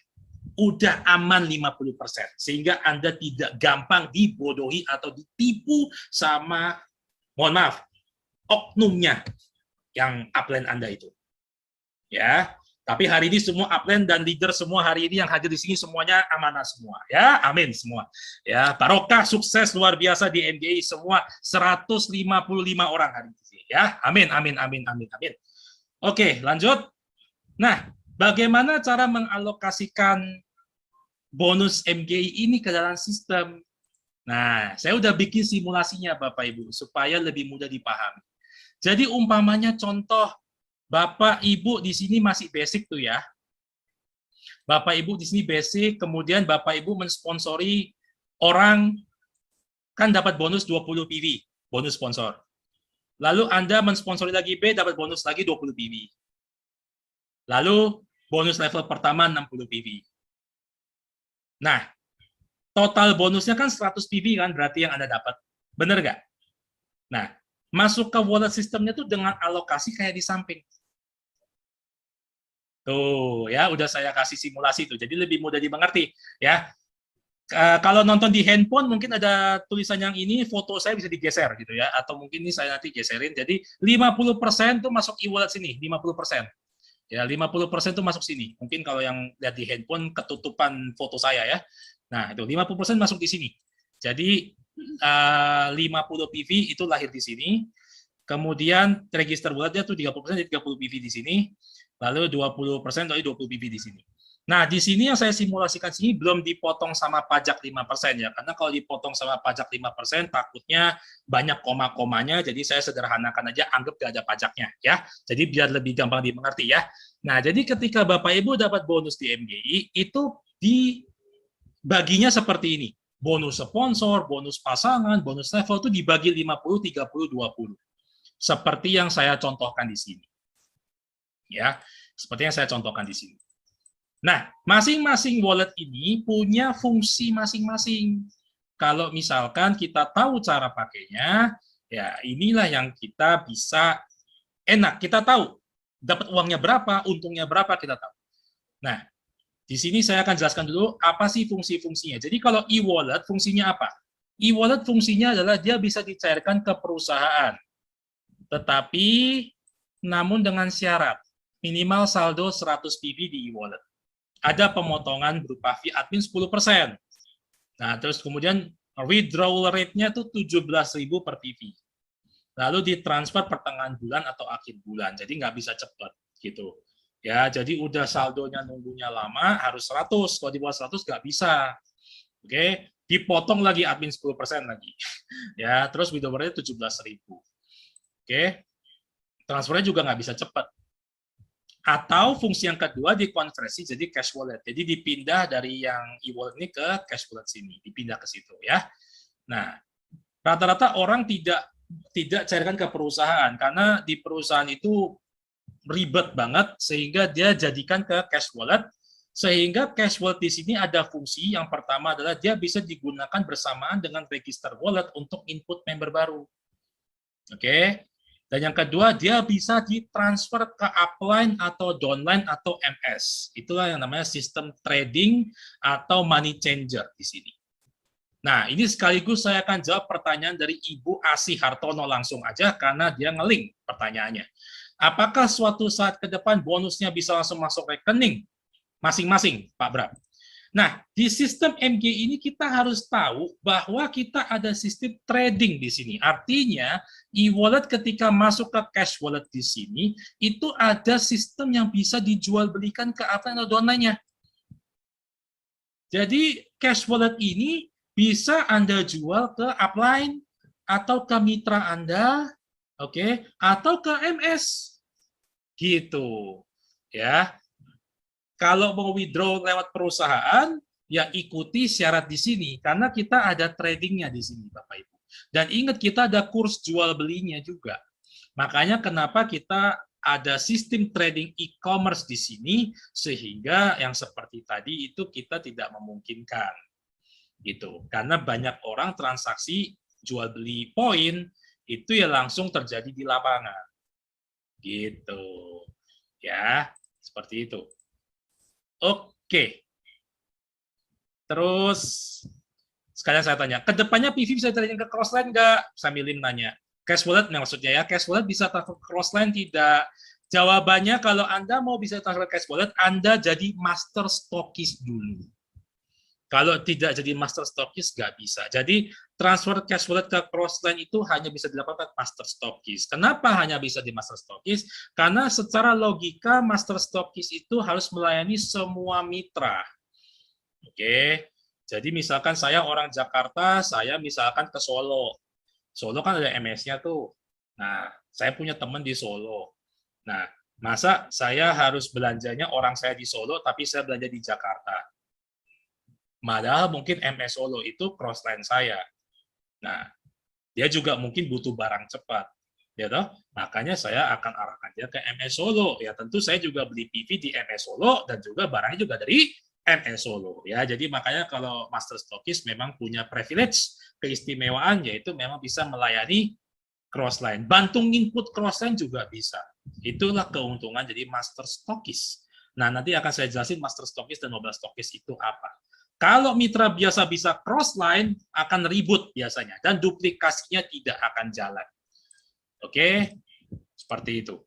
Udah aman 50%. Sehingga Anda tidak gampang dibodohi atau ditipu sama, mohon maaf, oknumnya yang upline Anda itu. Ya, tapi hari ini semua upline dan leader semua hari ini yang hadir di sini semuanya amanah semua. Ya, amin semua. Ya, barokah sukses luar biasa di MGI semua 155 orang hari ini. Ya, amin, amin, amin, amin, amin. Oke, lanjut. Nah, bagaimana cara mengalokasikan bonus MGI ini ke dalam sistem? Nah, saya udah bikin simulasinya Bapak Ibu supaya lebih mudah dipahami. Jadi umpamanya contoh Bapak Ibu di sini masih basic tuh ya. Bapak Ibu di sini basic, kemudian Bapak Ibu mensponsori orang kan dapat bonus 20 PV, bonus sponsor. Lalu Anda mensponsori lagi B dapat bonus lagi 20 PV. Lalu bonus level pertama 60 PV. Nah, total bonusnya kan 100 PV kan berarti yang Anda dapat. Benar nggak? Nah, masuk ke wallet sistemnya tuh dengan alokasi kayak di samping. Tuh, ya udah saya kasih simulasi tuh. Jadi lebih mudah dimengerti, ya. Kalau nonton di handphone mungkin ada tulisan yang ini, foto saya bisa digeser gitu ya, atau mungkin ini saya nanti geserin. Jadi 50% tuh masuk e-wallet sini, 50%. Ya, 50% tuh masuk sini. Mungkin kalau yang lihat di handphone ketutupan foto saya ya. Nah, itu 50% masuk di sini. Jadi 50 PV itu lahir di sini. Kemudian register walletnya tuh 30%, jadi 30 PV di sini. Lalu 20%, jadi 20 PV di sini. Nah, di sini yang saya simulasikan sini belum dipotong sama pajak 5% ya. Karena kalau dipotong sama pajak 5%, takutnya banyak koma-komanya, jadi saya sederhanakan aja, anggap gak ada pajaknya ya. Jadi biar lebih gampang dimengerti ya. Nah, jadi ketika Bapak Ibu dapat bonus di MGI, itu dibaginya seperti ini. Bonus sponsor, bonus pasangan, bonus level itu dibagi 50, 30, 20. Seperti yang saya contohkan di sini. Ya, seperti yang saya contohkan di sini. Nah, masing-masing wallet ini punya fungsi masing-masing. Kalau misalkan kita tahu cara pakainya, ya inilah yang kita bisa enak. Kita tahu dapat uangnya berapa, untungnya berapa, kita tahu. Nah, di sini saya akan jelaskan dulu apa sih fungsi-fungsinya. Jadi kalau e-wallet fungsinya apa? E-wallet fungsinya adalah dia bisa dicairkan ke perusahaan. Tetapi namun dengan syarat minimal saldo 100 PV di e-wallet. Ada pemotongan berupa fee admin 10%. Nah, terus kemudian withdrawal rate-nya tuh 17.000 per PV. Lalu ditransfer pertengahan bulan atau akhir bulan. Jadi nggak bisa cepat gitu. Ya, jadi udah saldonya nunggunya lama harus 100. Kalau di bawah 100 nggak bisa. Oke, dipotong lagi admin 10% lagi. Ya, terus withdrawal rate 17.000. Oke. Transfernya juga nggak bisa cepat. Atau fungsi yang kedua dikonversi jadi cash wallet. Jadi dipindah dari yang e-wallet ini ke cash wallet sini, dipindah ke situ ya. Nah, rata-rata orang tidak cairkan ke perusahaan karena di perusahaan itu ribet banget sehingga dia jadikan ke cash wallet. Sehingga cash wallet di sini ada fungsi yang pertama adalah dia bisa digunakan bersamaan dengan register wallet untuk input member baru. Oke. Dan yang kedua, dia bisa ditransfer ke upline atau downline atau MS. Itulah yang namanya sistem trading atau money changer di sini. Nah, ini sekaligus saya akan jawab pertanyaan dari Ibu Asih Hartono langsung aja karena dia nge-link pertanyaannya. Apakah suatu saat ke depan bonusnya bisa langsung masuk rekening masing-masing, Pak Bram? Nah, di sistem MG ini kita harus tahu bahwa kita ada sistem trading di sini. Artinya, e-wallet ketika masuk ke cash wallet di sini, itu ada sistem yang bisa dijual belikan ke upline atau downline-nya. Jadi, cash wallet ini bisa Anda jual ke upline atau ke mitra Anda, oke, atau ke MS. Gitu. Ya. Kalau mau withdraw lewat perusahaan, ya ikuti syarat di sini karena kita ada tradingnya di sini, Bapak Ibu. Dan ingat kita ada kurs jual belinya juga. Makanya kenapa kita ada sistem trading e-commerce di sini, sehingga yang seperti tadi itu kita tidak memungkinkan. Gitu. Karena banyak orang transaksi jual beli poin itu ya langsung terjadi di lapangan. Gitu. Ya, seperti itu. Oke. Terus sekalian saya tanya, kedepannya PV bisa trading ke crossline nggak? Sambilin nanya. Cash wallet maksudnya ya, cash wallet bisa transfer ke crossline tidak? Jawabannya kalau Anda mau bisa transfer cash wallet, Anda jadi master stokis dulu. Kalau tidak jadi master stokis, nggak bisa. Jadi transfer cash wallet ke crossline itu hanya bisa dilakukan master stokis. Kenapa hanya bisa di master stokis? Karena secara logika master stokis itu harus melayani semua mitra. Oke, jadi misalkan saya orang Jakarta, saya misalkan ke Solo. Solo kan ada MS-nya tuh. Nah, saya punya teman di Solo. Nah, masa saya harus belanjanya orang saya di Solo, tapi saya belanja di Jakarta? Padahal mungkin MS Solo itu crossline saya. Nah, dia juga mungkin butuh barang cepat. Ya toh? Makanya saya akan arahkan dia ke MS Solo. Ya tentu saya juga beli PV di MS Solo dan juga barangnya juga dari MS Solo. Ya, jadi makanya kalau master stokis memang punya privilege, keistimewaan, yaitu memang bisa melayani crossline. Bantu input crossline juga bisa. Itulah keuntungan jadi master stokis. Nah, nanti akan saya jelasin master stokis dan mobile stokis itu apa. Kalau mitra biasa bisa crossline, akan ribut biasanya, dan duplikasinya tidak akan jalan. Oke, seperti itu.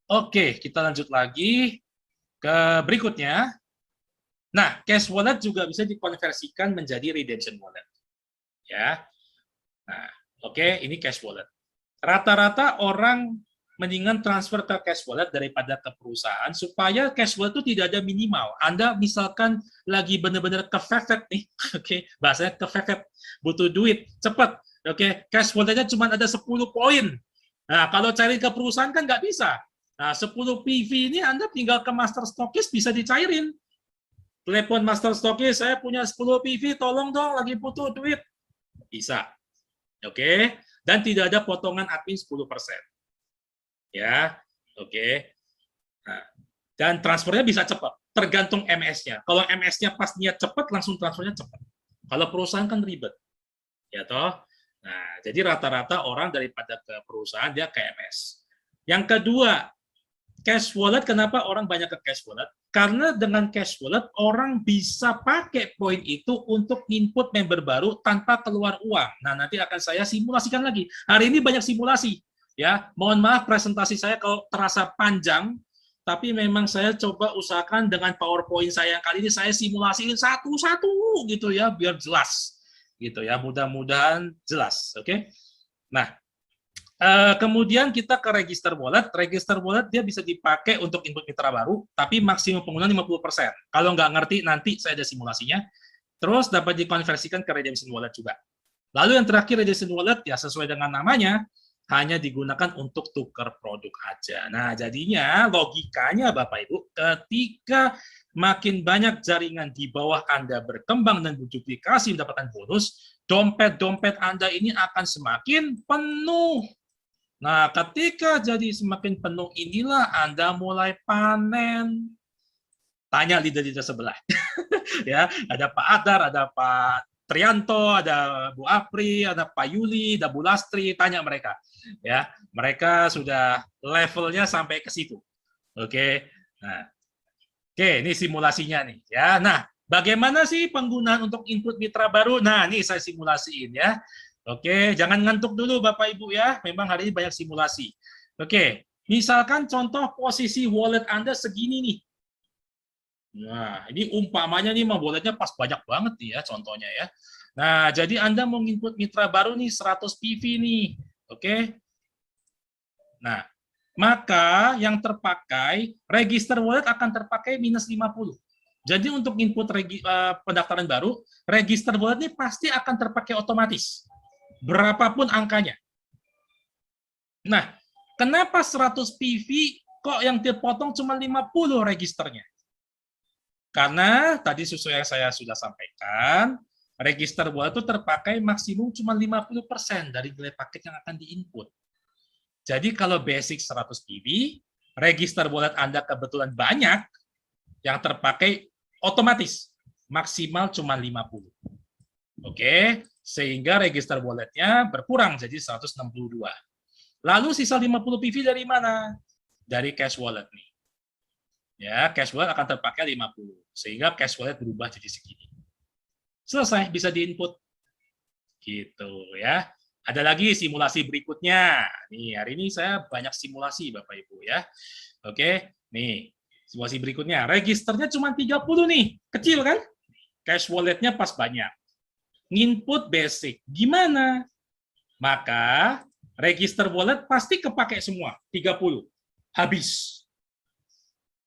Oke, kita lanjut lagi ke berikutnya. Nah, cash wallet juga bisa dikonversikan menjadi redemption wallet. Ya. Nah, oke, ini cash wallet. Rata-rata orang mendingan transfer ke cash wallet daripada ke perusahaan supaya cash wallet itu tidak ada minimal. Anda misalkan lagi benar-benar kefefet nih, oke, bahasanya kefefet, butuh duit, cepat, oke, cash walletnya cuma ada 10 poin. Nah, kalau cari ke perusahaan kan nggak bisa. Nah, 10 PV ini Anda tinggal ke master stokis bisa dicairin. Telepon master stokis, saya punya 10 PV, tolong dong, lagi butuh duit. Bisa. Oke, dan tidak ada potongan admin 10%. Ya, oke. Nah, dan transfernya bisa cepat, tergantung MS-nya. Kalau MS-nya pas niat cepat, langsung transfernya cepat. Kalau perusahaan kan ribet, ya toh. Nah, jadi rata-rata orang daripada ke perusahaan dia ke MS. Yang kedua, cash wallet. Kenapa orang banyak ke cash wallet? Karena dengan cash wallet orang bisa pakai poin itu untuk input member baru tanpa keluar uang. Nah, nanti akan saya simulasikan lagi. Hari ini banyak simulasi. Ya, mohon maaf presentasi saya kalau terasa panjang, tapi memang saya coba usahakan dengan PowerPoint saya kali ini saya simulasiin satu-satu gitu ya biar jelas gitu ya, mudah-mudahan jelas. Oke. Nah, kemudian kita ke register wallet. Register wallet dia bisa dipakai untuk input mitra baru, tapi maksimum penggunaan 50%. Kalau nggak ngerti nanti saya ada simulasinya. Terus dapat dikonversikan ke redemption wallet juga. Lalu yang terakhir redemption wallet ya sesuai dengan namanya, hanya digunakan untuk tukar produk aja. Nah, jadinya logikanya Bapak Ibu, ketika makin banyak jaringan di bawah Anda berkembang dan berduplikasi mendapatkan bonus, dompet-dompet Anda ini akan semakin penuh. Nah, ketika jadi semakin penuh inilah Anda mulai panen. Tanya leader-leader sebelah. Ya, ada Pak Adar, ada Pak Trianto, ada Bu Apri, ada Pak Yuli, ada Bu Lastri, tanya mereka. Ya, mereka sudah levelnya sampai ke situ. Oke. Nah, oke, ini simulasinya nih, ya. Nah, bagaimana sih penggunaan untuk input mitra baru? Nah, ini saya simulasiin ya. Oke, jangan ngantuk dulu Bapak Ibu ya. Memang hari ini banyak simulasi. Oke, misalkan contoh posisi wallet Anda segini nih. Nah, ini umpamanya nih walletnya pas banyak banget nih ya contohnya ya. Nah, jadi Anda mau input mitra baru nih 100 PV nih. Oke. Nah, maka yang terpakai register wallet akan terpakai minus 50. Jadi untuk input pendaftaran baru, register wallet ini pasti akan terpakai otomatis. Berapapun angkanya. Nah, kenapa 100 PV kok yang dipotong cuma 50 registernya? Karena tadi sesuai yang saya sudah sampaikan, register wallet itu terpakai maksimum cuma 50% dari nilai paket yang akan diinput. Jadi kalau basic 100 PV, register wallet Anda kebetulan banyak, yang terpakai otomatis maksimal cuma 50. Oke, sehingga register walletnya berkurang jadi 162. Lalu sisa 50 PV dari mana? Dari cash wallet nih. Ya, cash wallet akan terpakai 50, sehingga cash wallet berubah jadi segini. Selesai, bisa diinput. Gitu ya. Ada lagi simulasi berikutnya. Nih, hari ini saya banyak simulasi Bapak Ibu ya. Oke, nih. Simulasi berikutnya, registernya cuma 30 nih. Kecil kan? Cash walletnya pas banyak. Nginput basic. Gimana? Maka register wallet pasti kepake semua. 30. Habis.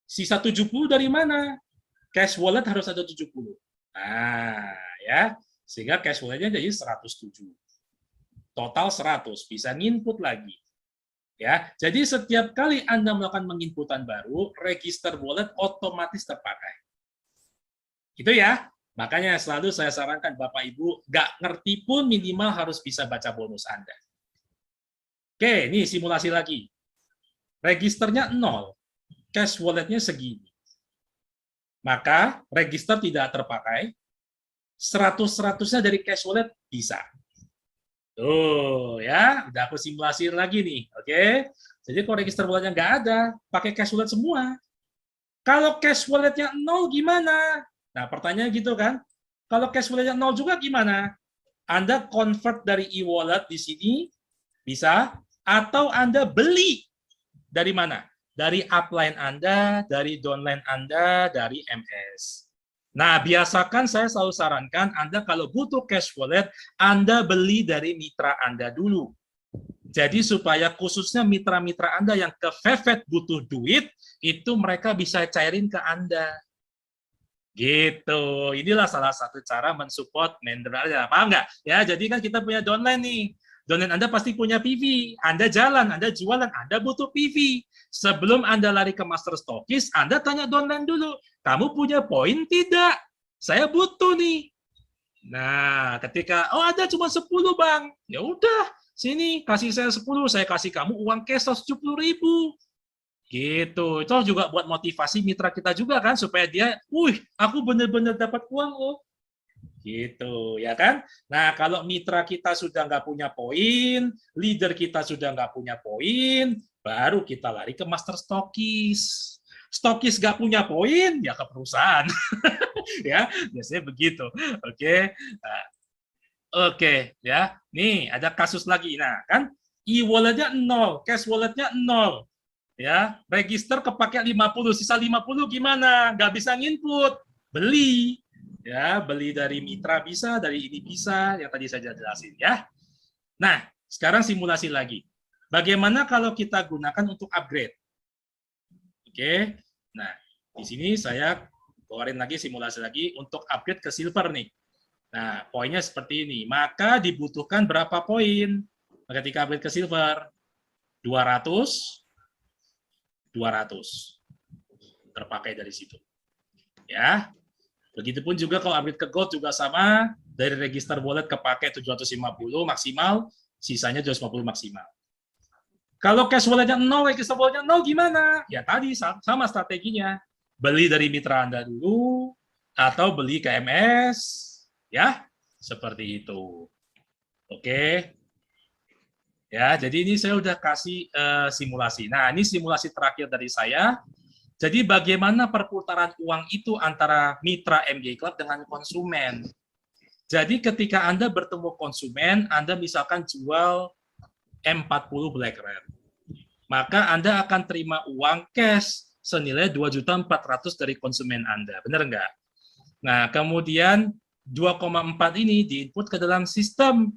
Sisa 70 dari mana? Cash wallet harus ada 70. Nah, ya. Sehingga cash walletnya jadi 107. Total 100, bisa nginput lagi. Ya, jadi setiap kali Anda melakukan menginputan baru, register wallet otomatis terpakai. Itu ya. Makanya selalu saya sarankan Bapak Ibu, nggak ngerti pun minimal harus bisa baca bonus Anda. Oke, ini simulasi lagi. Registernya 0, cash walletnya segini. Maka register tidak terpakai, 100-100-nya dari cash wallet bisa. Tuh ya, udah aku simulasiin lagi nih, oke? Jadi kalau register walletnya nggak ada, pakai cash wallet semua. Kalau cash walletnya 0 gimana? Nah, pertanyaan gitu kan? Kalau cash walletnya 0 juga gimana? Anda convert dari e-wallet di sini, bisa, atau Anda beli dari mana? Dari upline Anda, dari downline Anda, dari MS. Nah, biasakan saya selalu sarankan Anda kalau butuh cash wallet, Anda beli dari mitra Anda dulu. Jadi supaya khususnya mitra-mitra Anda yang kepepet butuh duit, itu mereka bisa cairin ke Anda. Gitu. Inilah salah satu cara mensupport member Anda. Paham nggak? Ya, jadi kan kita punya downline nih. Downline Anda pasti punya PV. Anda jalan, Anda jualan, Anda butuh PV. Sebelum Anda lari ke master stokis, Anda tanya downline dulu. Kamu punya poin tidak? Saya butuh nih. Nah, ketika, oh ada cuma 10 bang. Ya udah, sini kasih saya 10, saya kasih kamu uang cash 70.000. Gitu. Itu juga buat motivasi mitra kita juga kan, supaya dia, aku benar-benar dapat uang loh. Gitu, ya kan? Nah, kalau mitra kita sudah nggak punya poin, leader kita sudah nggak punya poin, baru kita lari ke master stokis. Stokis nggak punya poin, ya ke perusahaan. Ya, biasanya begitu. Oke. Nah, oke, ya. Nih, ada kasus lagi. Nah, kan e-walletnya 0, cash walletnya 0. Ya, register kepake 50, sisa 50 gimana? Nggak bisa nginput. Beli. Ya, beli dari mitra bisa, dari ini bisa, yang tadi saya jelasin ya. Nah, sekarang simulasi lagi. Bagaimana kalau kita gunakan untuk upgrade? Oke. Nah, di sini saya keluarin lagi simulasi lagi untuk upgrade ke silver nih. Nah, poinnya seperti ini. Maka dibutuhkan berapa poin ketika upgrade ke silver? 200 terpakai dari situ. Ya. Begitupun juga kalau upgrade ke gold juga sama, dari register wallet kepake 750 maksimal, sisanya 250 maksimal. Kalau cash walletnya 0, register walletnya 0 gimana? Ya tadi sama strateginya. Beli dari mitra Anda dulu, atau beli ke MS, ya, seperti itu. Oke. Ya, jadi ini saya udah kasih simulasi. Nah, ini simulasi terakhir dari saya. Jadi bagaimana perputaran uang itu antara mitra MJ Club dengan konsumen. Jadi ketika Anda bertemu konsumen, Anda misalkan jual M40 Black Red. Maka Anda akan terima uang cash senilai 2.400.000 dari konsumen Anda. Benar nggak? Nah, kemudian 2,4 ini diinput ke dalam sistem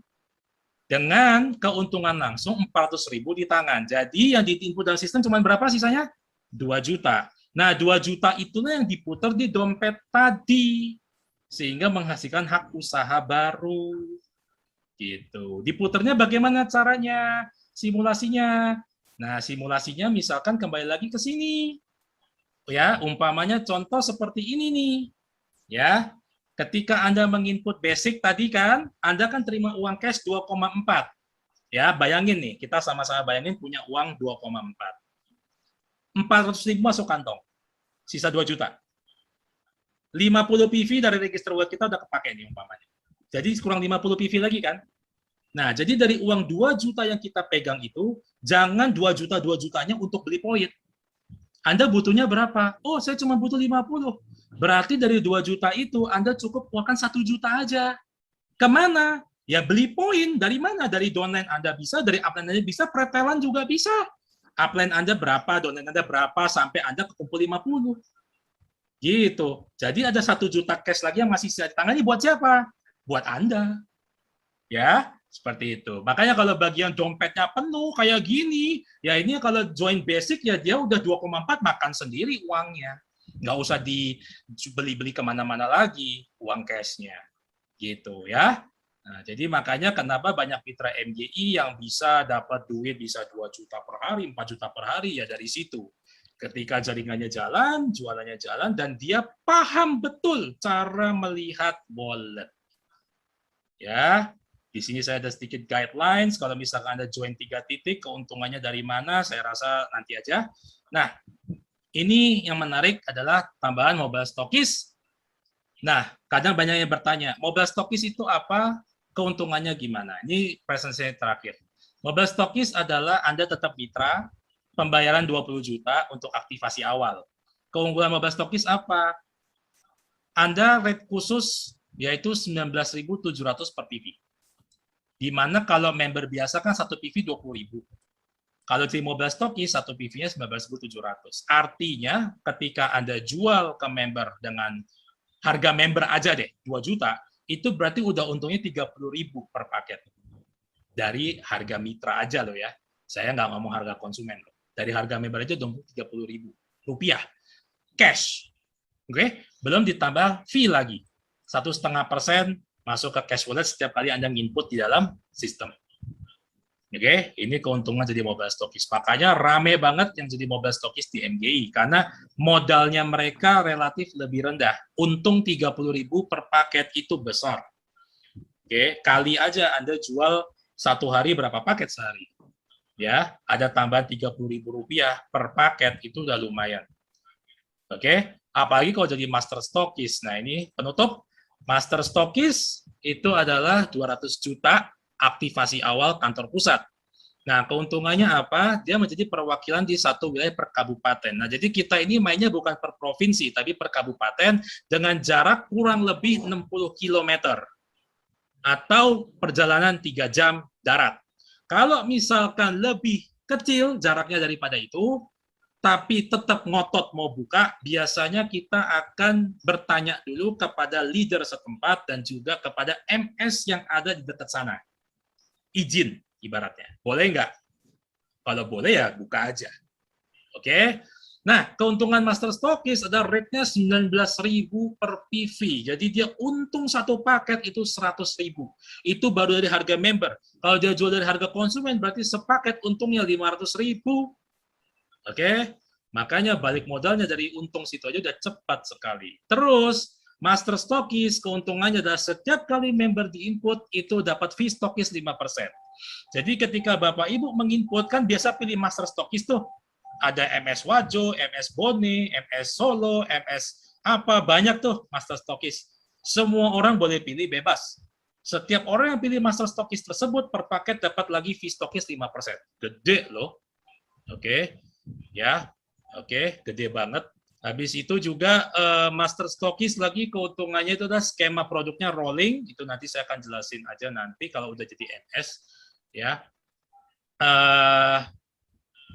dengan keuntungan langsung 400.000 di tangan. Jadi yang diinput dalam sistem cuma berapa sisanya? 2 juta. Nah, 2 juta itulah yang diputar di dompet tadi, sehingga menghasilkan hak usaha baru. Gitu. Diputarnya bagaimana caranya? Simulasinya. Nah, simulasinya misalkan kembali lagi ke sini. Ya, umpamanya contoh seperti ini nih. Ya, ketika Anda menginput basic tadi kan, Anda kan terima uang cash 2,4. Ya, bayangin nih, kita sama-sama bayangin punya uang 2,4. 400.000 masuk kantong, sisa 2 juta. 50 PV dari register word kita udah kepake nih umpamanya. Jadi kurang 50 PV lagi kan? Nah, jadi dari uang 2 juta yang kita pegang itu, jangan 2 juta 2 jutanya untuk beli poin. Anda butuhnya berapa? Oh, saya cuma butuh 50. Berarti dari 2 juta itu Anda cukup keluarkan 1 juta aja. Kemana? Ya beli poin. Dari mana? Dari downline Anda bisa, dari upline Anda bisa, pretelan juga bisa. Upline Anda berapa, downline Anda berapa, sampai Anda kekumpul 50. Gitu. Jadi ada 1 juta cash lagi yang masih bisa ditangani buat siapa? Buat Anda. Ya, seperti itu. Makanya kalau bagian dompetnya penuh kayak gini, ya ini kalau join basic ya dia udah 2,4 makan sendiri uangnya. Nggak usah dibeli-beli kemana-mana lagi uang cashnya. Gitu ya. Nah, jadi makanya kenapa banyak mitra MGI yang bisa dapat duit bisa 2 juta per hari, 4 juta per hari, ya dari situ. Ketika jaringannya jalan, jualannya jalan, dan dia paham betul cara melihat wallet. Ya, di sini saya ada sedikit guidelines, kalau misalkan Anda join 3 titik, keuntungannya dari mana, saya rasa nanti aja. Nah, ini yang menarik adalah tambahan mobile stockist. Nah, kadang banyak yang bertanya, mobile stockist itu apa? Keuntungannya gimana? Ini presentasi terakhir. Mobile stockist adalah Anda tetap mitra, pembayaran 20 juta untuk aktivasi awal. Keunggulan mobile stockist apa? Anda rate khusus yaitu 19.700 per PV. Di mana kalau member biasa kan 1 PV 20.000. Kalau di mobile stockist 1 PV-nya 19.700. Artinya ketika Anda jual ke member dengan harga member aja deh 2 juta, itu berarti udah untungnya 30.000 per paket. Dari harga mitra aja loh ya. Saya nggak ngomong harga konsumen loh. Dari harga member aja udah 30.000 rupiah. Cash. Oke, belum ditambah fee lagi. 1,5% masuk ke cash wallet setiap kali Anda input di dalam sistem. Oke, ini keuntungan jadi mobile stockist. Makanya rame banget yang jadi mobile stockist di MGI karena modalnya mereka relatif lebih rendah. Untung 30.000 per paket itu besar. Oke, kali aja Anda jual satu hari berapa paket sehari? Ya, ada tambahan 30.000 rupiah per paket itu udah lumayan. Oke, apalagi kalau jadi master stockist. Nah, ini penutup. Master stockist itu adalah 200 juta aktivasi awal kantor pusat. Nah, keuntungannya apa? Dia menjadi perwakilan di satu wilayah per kabupaten. Nah, jadi kita ini mainnya bukan per provinsi, tapi per kabupaten dengan jarak kurang lebih 60 km atau perjalanan 3 jam darat. Kalau misalkan lebih kecil jaraknya daripada itu, tapi tetap ngotot mau buka, biasanya kita akan bertanya dulu kepada leader setempat dan juga kepada MS yang ada di dekat sana. Izin, ibaratnya. Boleh nggak? Kalau boleh ya buka aja. Oke? Nah, keuntungan master stockist ada rate-nya 19.000 per PV. Jadi dia untung satu paket itu 100.000. Itu baru dari harga member. Kalau dia jual dari harga konsumen, berarti sepaket untungnya 500.000. Oke, makanya balik modalnya dari untung situ aja udah cepat sekali. Terus, master stockist keuntungannya adalah setiap kali member diinput itu dapat fee stockist 5%. Jadi ketika Bapak Ibu menginput kan biasa pilih master stockist tuh. Ada MS Wajo, MS Bone, MS Solo, MS apa, banyak tuh master stockist. Semua orang boleh pilih bebas. Setiap orang yang pilih master stockist tersebut per paket dapat lagi fee stockist 5%. Gede loh. Oke. Ya, oke, gede banget. Habis itu juga master stockist lagi keuntungannya itu adalah skema produknya rolling. Itu nanti saya akan jelasin aja nanti kalau udah jadi MS. Ya,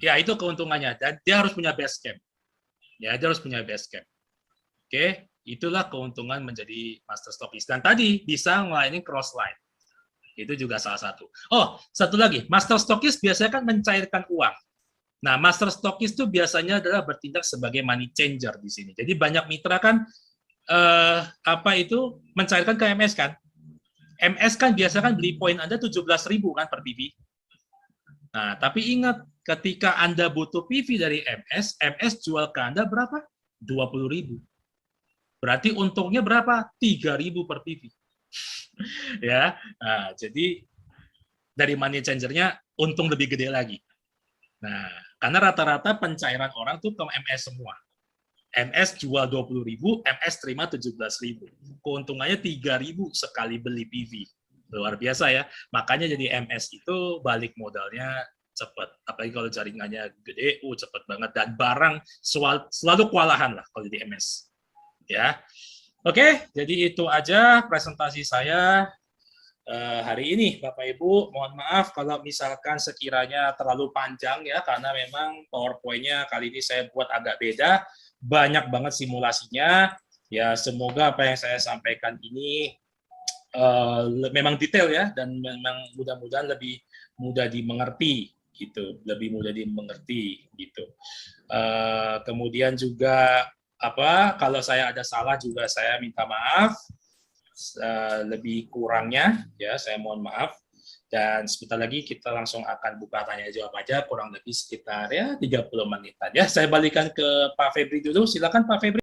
ya itu keuntungannya. Dan dia harus punya base camp. Ya, dia harus punya base camp. Oke, itulah keuntungan menjadi master stockist. Dan tadi bisa melayani cross line. Itu juga salah satu. Oh, satu lagi, master stockist biasanya kan mencairkan uang. Nah, master stockist itu biasanya adalah bertindak sebagai money changer di sini. Jadi banyak mitra kan mencairkan ke MS kan. MS kan biasa kan beli poin Anda 17.000 kan per PV. Nah, tapi ingat ketika Anda butuh PV dari MS, MS jual ke Anda berapa? 20.000. Berarti untungnya berapa? 3.000 per PV. Ya. Nah, jadi dari money changer-nya untung lebih gede lagi. Nah, karena rata-rata pencairan orang tuh ke MS semua. MS jual 20.000, MS terima 17.000. Keuntungannya 3.000 sekali beli PV. Luar biasa ya. Makanya jadi MS itu balik modalnya cepat. Apalagi kalau jaringannya gede, cepat banget. Dan barang selalu kewalahan lah kalau jadi MS. Ya. Oke, jadi itu aja presentasi saya hari ini, Bapak Ibu. Mohon maaf kalau misalkan sekiranya terlalu panjang ya, karena memang PowerPoint-nya kali ini saya buat agak beda. Banyak banget simulasinya. Ya, semoga apa yang saya sampaikan ini memang detail ya, dan memang mudah-mudahan lebih mudah dimengerti gitu, lebih mudah dimengerti gitu. Kemudian juga kalau saya ada salah juga saya minta maaf. Lebih kurangnya ya saya mohon maaf, dan sebentar lagi kita langsung akan buka tanya jawab aja, kurang lebih sekitar ya 30 menitan ya. Saya balikan ke Pak Febri dulu, silakan Pak Febri.